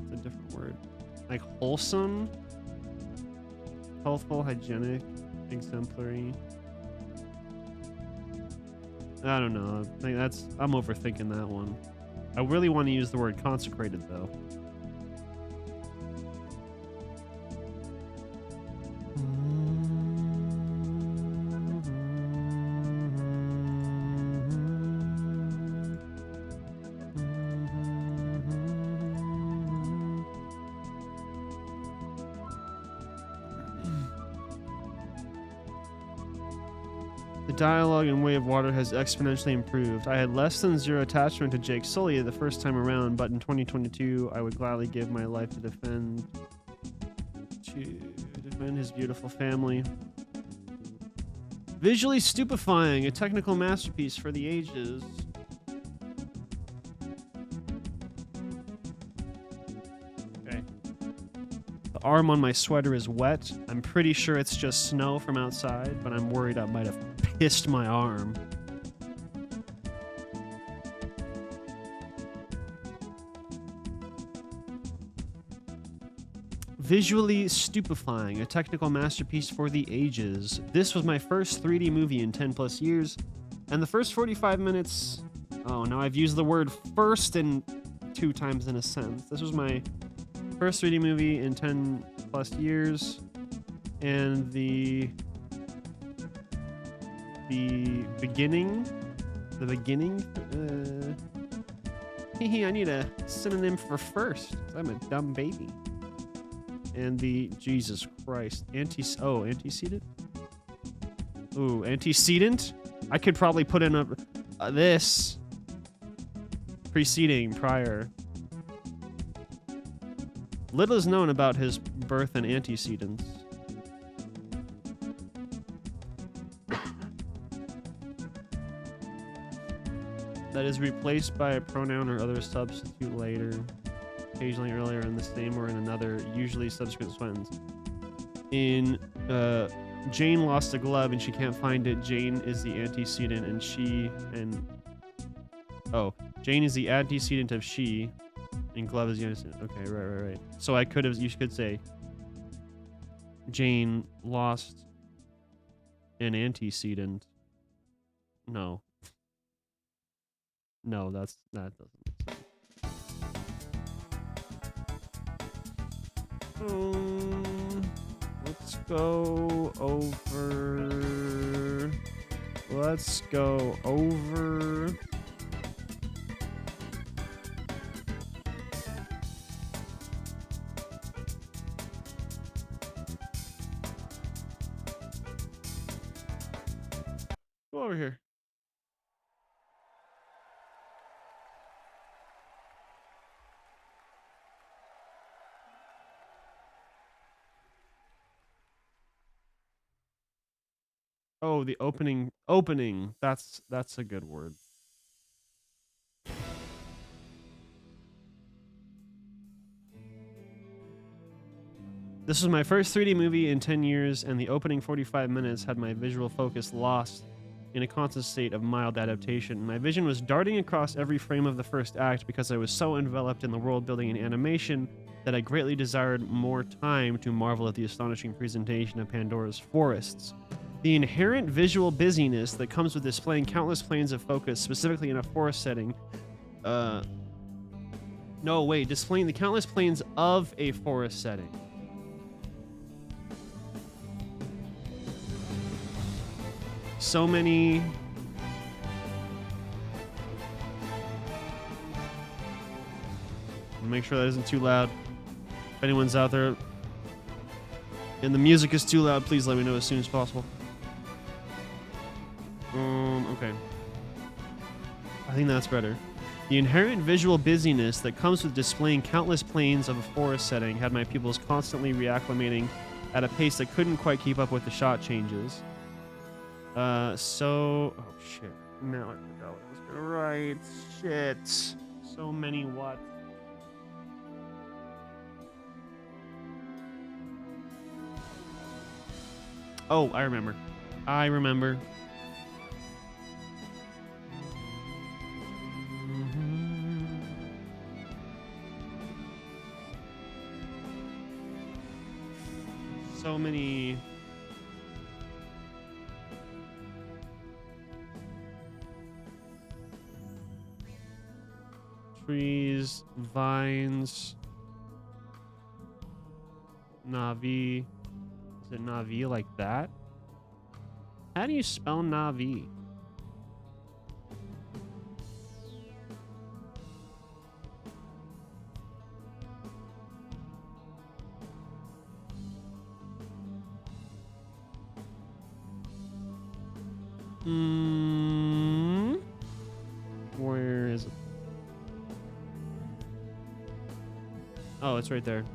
It's a different word. Like wholesome, healthful, hygienic, exemplary. I don't know. I think I'm overthinking that one. I really want to use the word consecrated though. Dialogue in Way of Water has exponentially improved. I had less than zero attachment to Jake Sully the first time around, but in 2022, I would gladly give my life to defend his beautiful family. Visually stupefying, a technical masterpiece for the ages. Okay. The arm on my sweater is wet. I'm pretty sure it's just snow from outside, but I'm worried I might have pissed my arm. Visually stupefying, a technical masterpiece for the ages. This was my first 3D movie in 10 plus years, and the first 45 minutes... Oh, now I've used the word first in 2 times in a sentence. This was my first 3D movie in 10 plus years, and the beginning, I need a synonym for first. I'm a dumb baby. and the Jesus Christ antecedent. Ooh, antecedent. I could probably put in a this preceding prior. Little is known about his birth and antecedents. That is replaced by a pronoun or other substitute later, occasionally earlier in the same or in another, usually subsequent sentence. In Jane lost a glove and she can't find it. Jane is the antecedent and Jane is the antecedent of she and glove is the antecedent. Okay, right. So you could say Jane lost an antecedent. No, that doesn't make sense. Let's go over. Go over here. Oh, the opening. That's a good word. This was my first 3D movie in 10 years, and the opening 45 minutes had my visual focus lost in a constant state of mild adaptation. My vision was darting across every frame of the first act because I was so enveloped in the world building and animation that I greatly desired more time to marvel at the astonishing presentation of Pandora's forests. The inherent visual busyness that comes with displaying countless planes of focus, specifically in a forest setting. Displaying the countless planes of a forest setting. So many. Make sure that isn't too loud. If anyone's out there and the music is too loud, please let me know as soon as possible. Okay. I think that's better. The inherent visual busyness that comes with displaying countless planes of a forest setting had my pupils constantly reacclimating at a pace that couldn't quite keep up with the shot changes. Oh shit. Now I forgot what I was gonna write. Shit. So many what? Oh, I remember. So many. Trees, vines, Navi. Is it Navi like that? How do you spell Navi? Where is it? Oh, it's right there.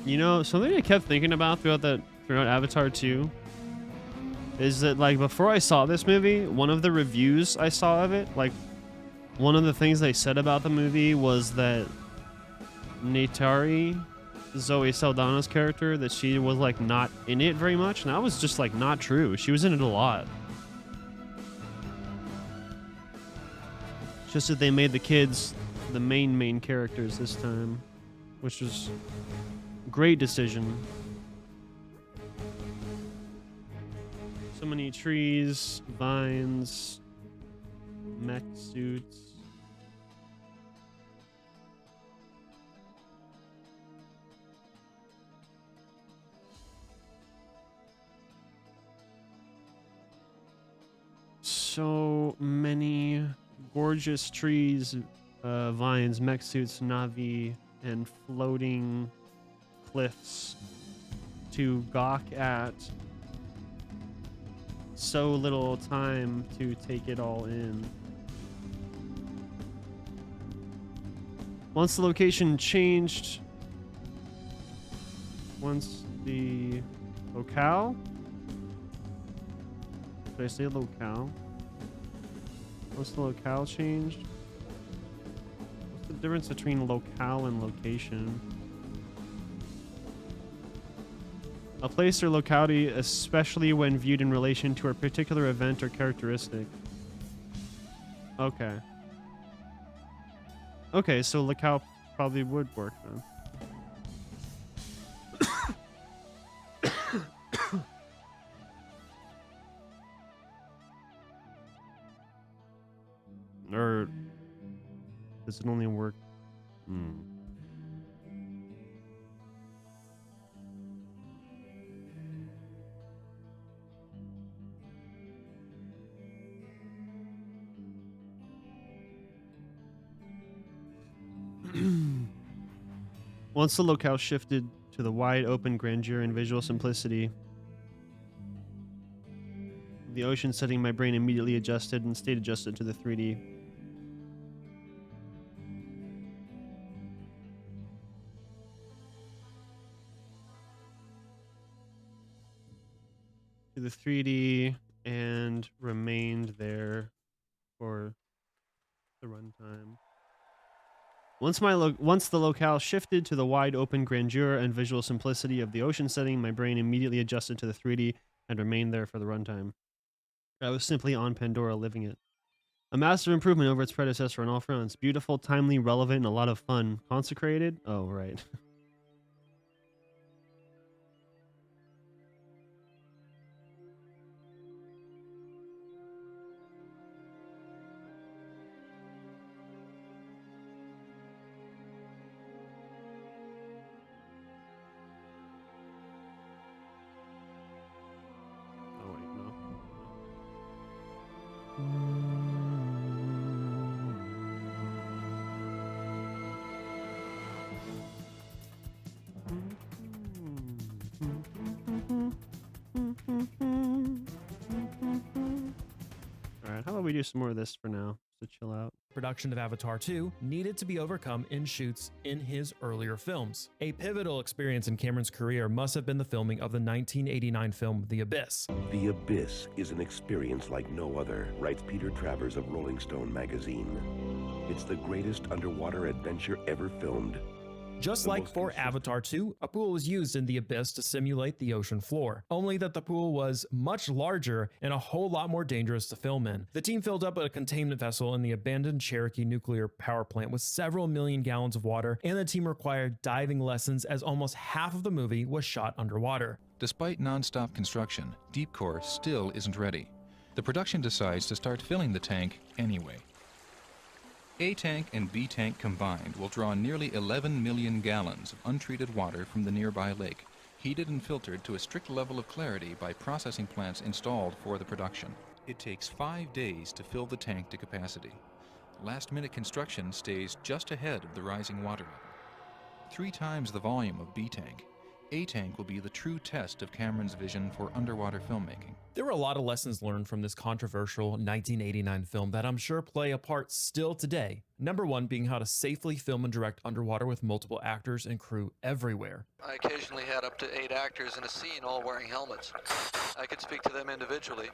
You know, something I kept thinking about throughout Avatar 2 is that, like, before I saw this movie, one of the reviews I saw of it, like, one of the things they said about the movie was that Neytiri, Zoe Saldana's character, that she was, like, not in it very much, and that was just, like, not true. She was in it a lot. It's just that they made the kids the main characters this time, which was a great decision. So many trees, vines, mech suits. so many gorgeous trees, vines, mech suits, Navi, and floating cliffs to gawk at. So little time to take it all in. Once the location changed, once the locale, did I say locale? Once the locale changed, what's the difference between locale and location? A place or locality, especially when viewed in relation to a particular event or characteristic. Okay. Okay, so locale probably would work then. Or does it only work? Once the locale shifted to the wide open grandeur and visual simplicity, the ocean setting, my brain immediately adjusted and stayed adjusted to the 3D. To the 3D and remained there for the runtime. Once the locale shifted to the wide open grandeur and visual simplicity of the ocean setting, my brain immediately adjusted to the 3D and remained there for the runtime. I was simply on Pandora living it. A massive improvement over its predecessor on all fronts. Beautiful, timely, relevant, and a lot of fun. Consecrated? Oh, right. Alright, how about we do some more of this for now, to chill out. Production of Avatar 2 needed to be overcome in shoots in his earlier films. A pivotal experience in Cameron's career must have been the filming of the 1989 film The Abyss. The Abyss is an experience like no other, writes Peter Travers of Rolling Stone magazine. It's the greatest underwater adventure ever filmed. Just like for Avatar 2, a pool was used in The Abyss to simulate the ocean floor, only that the pool was much larger and a whole lot more dangerous to film in. The team filled up a containment vessel in the abandoned Cherokee nuclear power plant with several million gallons of water, and the team required diving lessons as almost half of the movie was shot underwater. Despite non-stop construction, Deep Core still isn't ready. The production decides to start filling the tank anyway. A tank and B tank combined will draw nearly 11 million gallons of untreated water from the nearby lake, heated and filtered to a strict level of clarity by processing plants installed for the production. It takes 5 days to fill the tank to capacity. Last-minute construction stays just ahead of the rising water level. 3 times the volume of B tank, A tank will be the true test of Cameron's vision for underwater filmmaking. There were a lot of lessons learned from this controversial 1989 film that I'm sure play a part still today. Number one being how to safely film and direct underwater with multiple actors and crew everywhere. I occasionally had up to 8 actors in a scene all wearing helmets. I could speak to them individually,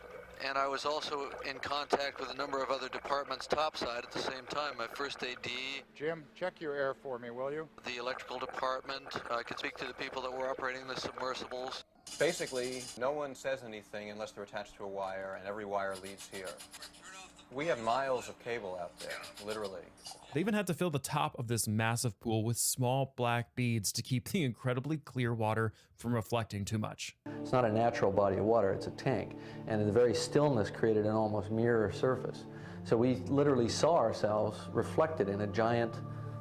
and I was also in contact with a number of other departments topside at the same time. My first AD, Jim, check your air for me, will you? the electrical department, I could speak to the people that were operating the submersibles. Basically, no one says anything unless they're attached to a wire, and every wire leads here. We have miles of cable out there, literally. They even had to fill the top of this massive pool with small black beads to keep the incredibly clear water from reflecting too much. It's not a natural body of water, it's a tank. And the very stillness created an almost mirror surface. So we literally saw ourselves reflected in a giant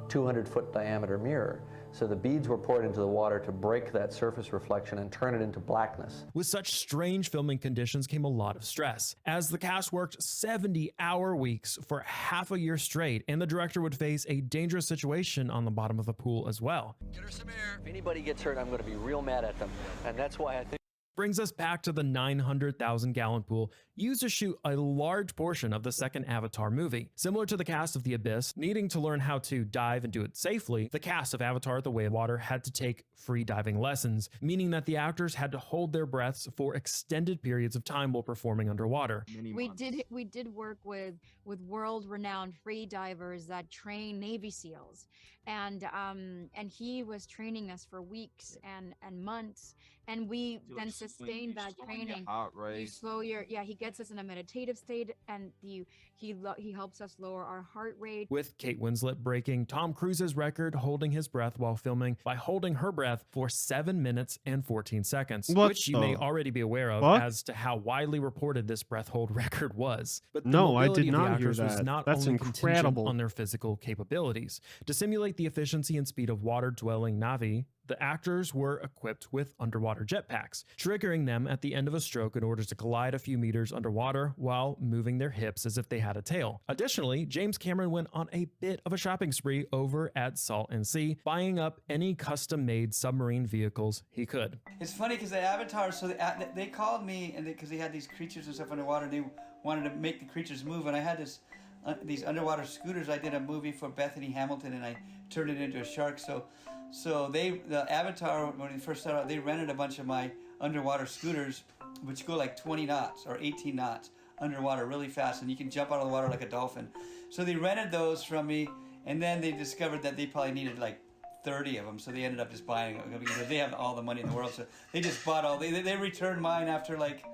200-foot diameter mirror. So the beads were poured into the water to break that surface reflection and turn it into blackness. With such strange filming conditions came a lot of stress, as the cast worked 70-hour weeks for half a year straight, and the director would face a dangerous situation on the bottom of the pool as well. Get her some air. If anybody gets hurt, I'm going to be real mad at them. And that's why I think Brings us back to the 900,000 gallon pool used to shoot a large portion of the second Avatar movie. Similar to the cast of The Abyss, needing to learn how to dive and do it safely, the cast of Avatar: The Way of Water had to take free diving lessons, meaning that the actors had to hold their breaths for extended periods of time while performing underwater. We did work with world-renowned free divers that train Navy SEALs, and he was training us for weeks and months, and we then sustained that training. You slow he gets us in a meditative state, and he helps us lower our heart rate. With Kate Winslet breaking Tom Cruise's record holding his breath while filming by holding her breath for 7 minutes and 14 seconds, which you may already be aware of as to how widely reported this breath hold record was. But the No, I mobility did of the not hear actors was that. not That's only contingent incredible. on their physical capabilities. To simulate the efficiency and speed of water-dwelling Na'vi, the actors were equipped with underwater jetpacks, triggering them at the end of a stroke in order to glide a few meters underwater while moving their hips as if they had a tail. Additionally, James Cameron went on a bit of a shopping spree over at Salton Sea, buying up any custom-made submarine vehicles he could. It's funny because the Avatar, so they called me and because they had these creatures and stuff underwater, and they wanted to make the creatures move, and I had these underwater scooters. I did a movie for Bethany Hamilton, and I turned it into a shark. So the Avatar, when it first started out, they rented a bunch of my underwater scooters, which go like 20 knots or 18 knots underwater really fast, and you can jump out of the water like a dolphin. So they rented those from me, and then they discovered that they probably needed like 30 of them, so they ended up just buying them because they have all the money in the world. So they just bought all. They returned mine after like,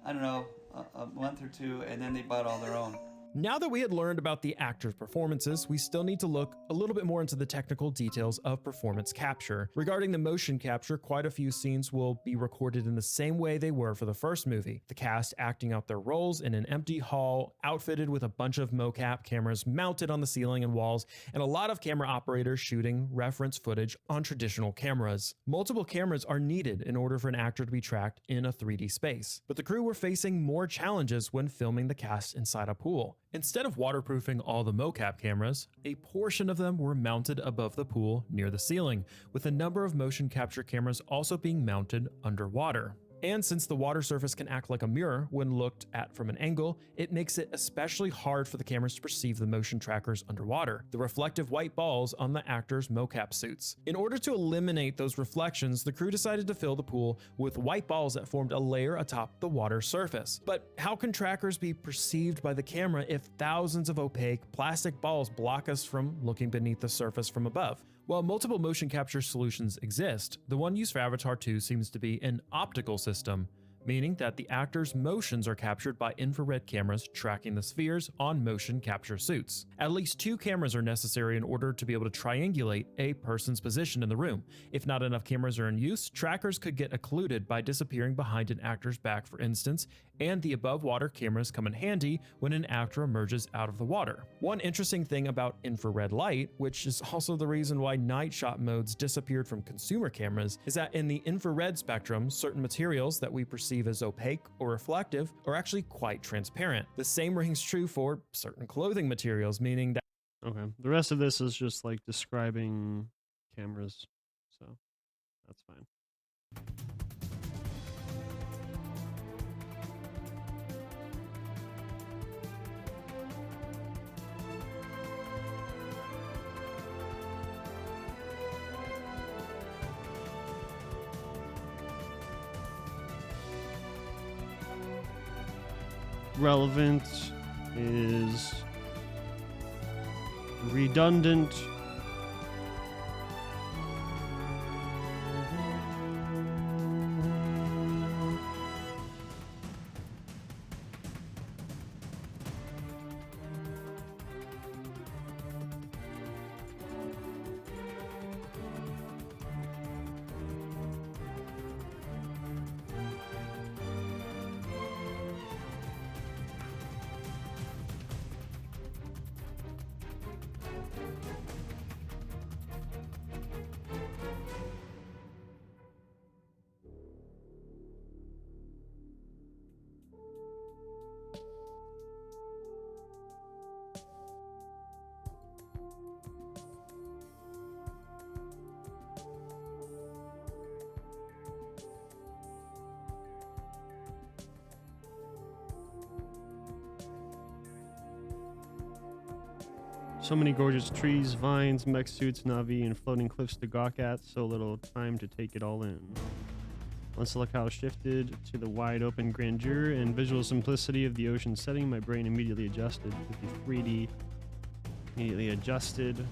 I don't know, a month or two, and then they bought all their own. Now that we had learned about the actors' performances, we still need to look a little bit more into the technical details of performance capture. Regarding the motion capture, quite a few scenes will be recorded in the same way they were for the first movie. The cast acting out their roles in an empty hall, outfitted with a bunch of mocap cameras mounted on the ceiling and walls, and a lot of camera operators shooting reference footage on traditional cameras. Multiple cameras are needed in order for an actor to be tracked in a 3D space, but the crew were facing more challenges when filming the cast inside a pool. Instead of waterproofing all the mocap cameras, a portion of them were mounted above the pool near the ceiling, with a number of motion capture cameras also being mounted underwater. And since the water surface can act like a mirror when looked at from an angle, it makes it especially hard for the cameras to perceive the motion trackers underwater, the reflective white balls on the actors' mocap suits. In order to eliminate those reflections, the crew decided to fill the pool with white balls that formed a layer atop the water surface. But how can trackers be perceived by the camera if thousands of opaque plastic balls block us from looking beneath the surface from above? While multiple motion capture solutions exist, the one used for Avatar 2 seems to be an optical system, meaning that the actors' motions are captured by infrared cameras tracking the spheres on motion capture suits. At least 2 cameras are necessary in order to be able to triangulate a person's position in the room. If not enough cameras are in use, trackers could get occluded by disappearing behind an actor's back, for instance, and the above water cameras come in handy when an actor emerges out of the water. One interesting thing about infrared light, which is also the reason why night shot modes disappeared from consumer cameras, is that in the infrared spectrum, certain materials that we perceive as opaque or reflective are actually quite transparent. The same rings true for certain clothing materials, meaning that Okay. The rest of this is just like describing cameras, so that's fine. Relevant is redundant. So many gorgeous trees, vines, mech suits, Navi, and floating cliffs to gawk at. So little time to take it all in. Once the locale shifted to the wide open grandeur and visual simplicity of the ocean setting, my brain immediately adjusted with the 3D. Immediately adjusted.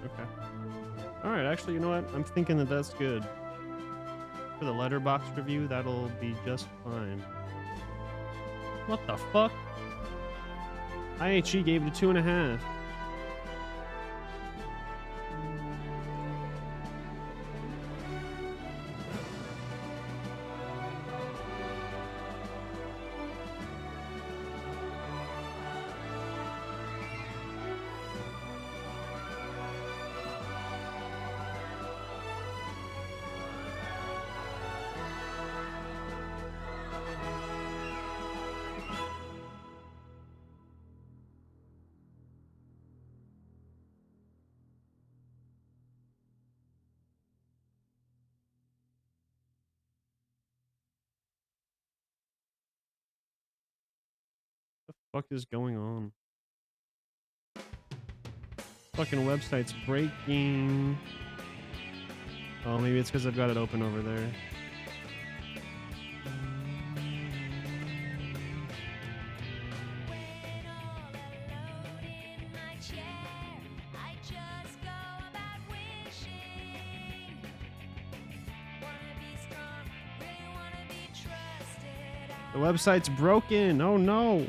Okay. Alright, actually, you know what? I'm thinking that that's good. For the letterbox review, that'll be just fine. What the fuck? IHG gave it a 2.5. What the fuck is going on? Fucking website's breaking. Oh, maybe it's because I've got it open over there. The website's broken. Oh no.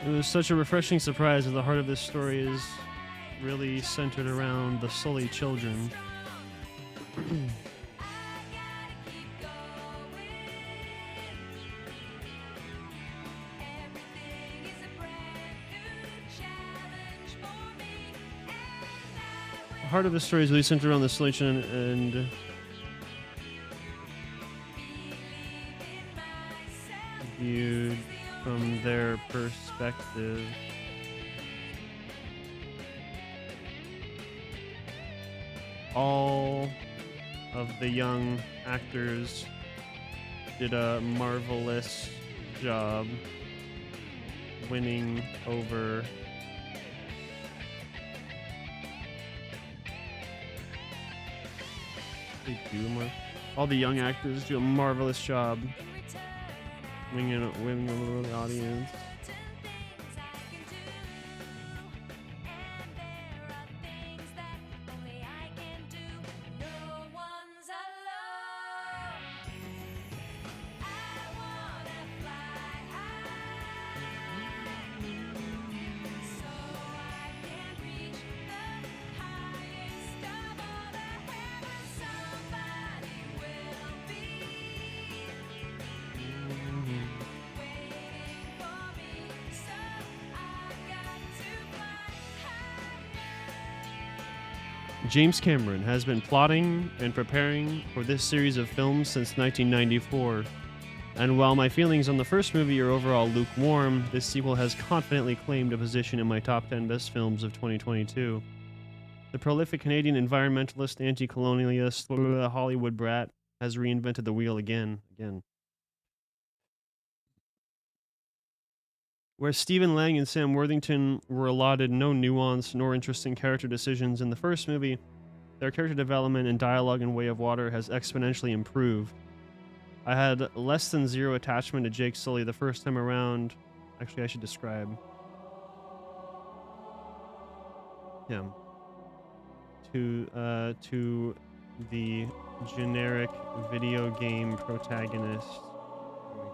It was such a refreshing surprise that the heart of this story is really centered around the Sully children. The heart of the story is really centered around the Sully children and viewed from their perspective. All of the young actors did a marvelous job winning over all the young actors do a marvelous job winning over the audience. James Cameron has been plotting and preparing for this series of films since 1994. And while my feelings on the first movie are overall lukewarm, this sequel has confidently claimed a position in my top 10 best films of 2022. The prolific Canadian environmentalist, anti-colonialist, Hollywood brat has reinvented the wheel again. Where Stephen Lang and Sam Worthington were allotted no nuance nor interesting character decisions in the first movie, their character development and dialogue in Way of Water has exponentially improved. I had less than zero attachment to Jake Sully the first time around. Actually, I should describe him. To the generic video game protagonist. Here we go.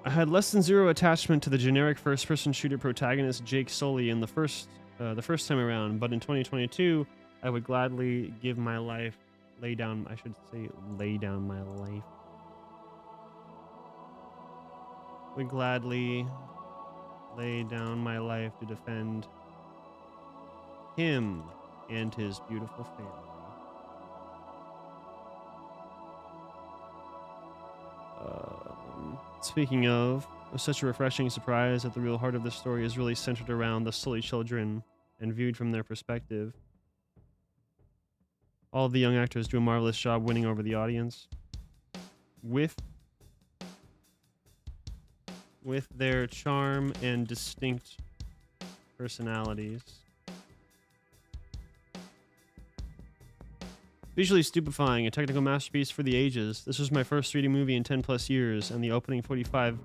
I had less than zero attachment to the generic first-person shooter protagonist Jake Sully in the first time around, but in 2022, I would gladly lay down my life. Would gladly lay down my life to defend him and his beautiful family. Speaking of, it was such a refreshing surprise that the real heart of the story is really centered around the Sully children and viewed from their perspective. All of the young actors do a marvelous job winning over the audience with their charm and distinct personalities. Visually stupefying, a technical masterpiece for the ages. This was my first 3D movie in 10 plus years, and the opening 45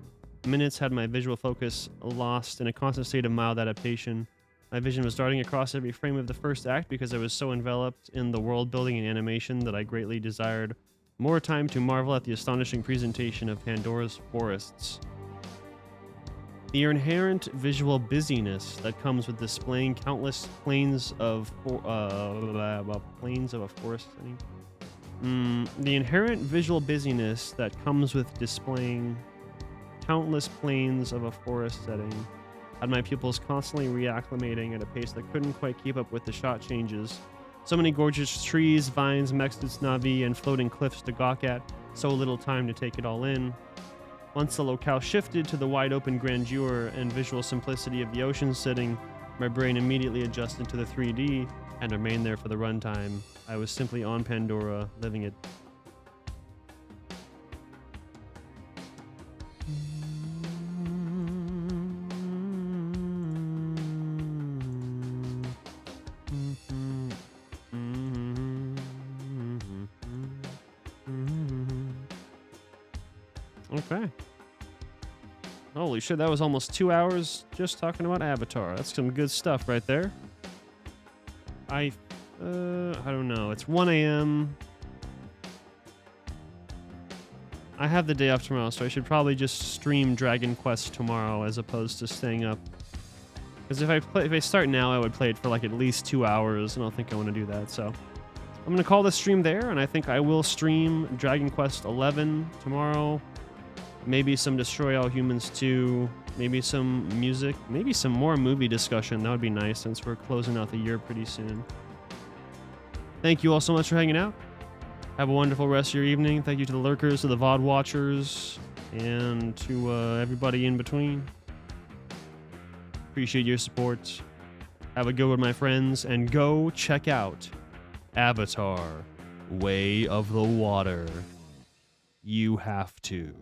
minutes had my visual focus lost in a constant state of mild adaptation. My vision was darting across every frame of the first act because I was so enveloped in the world building and animation that I greatly desired more time to marvel at the astonishing presentation of Pandora's forests. The inherent visual busyness that comes with displaying countless planes of a forest setting. The inherent visual busyness that comes with displaying countless planes of a forest setting had my pupils constantly reacclimating at a pace that couldn't quite keep up with the shot changes. So many gorgeous trees, vines, mexed Navi, and floating cliffs to gawk at. So little time to take it all in. Once the locale shifted to the wide-open grandeur and visual simplicity of the ocean setting, my brain immediately adjusted to the 3D and remained there for the runtime. I was simply on Pandora, living it. Okay. Holy shit, that was almost 2 hours just talking about Avatar. That's some good stuff right there. I don't know. It's 1 a.m. I have the day off tomorrow, so I should probably just stream Dragon Quest tomorrow as opposed to staying up. Because if I start now, I would play it for like at least 2 hours, and I don't think I want to do that. So I'm going to call this stream there, and I think I will stream Dragon Quest 11 tomorrow. Maybe some Destroy All Humans 2, maybe some music, maybe some more movie discussion. That would be nice since we're closing out the year pretty soon. Thank you all so much for hanging out. Have a wonderful rest of your evening. Thank you to the lurkers, to the VOD watchers, and to everybody in between. Appreciate your support. Have a good one, my friends, and go check out Avatar: Way of the Water. You have to.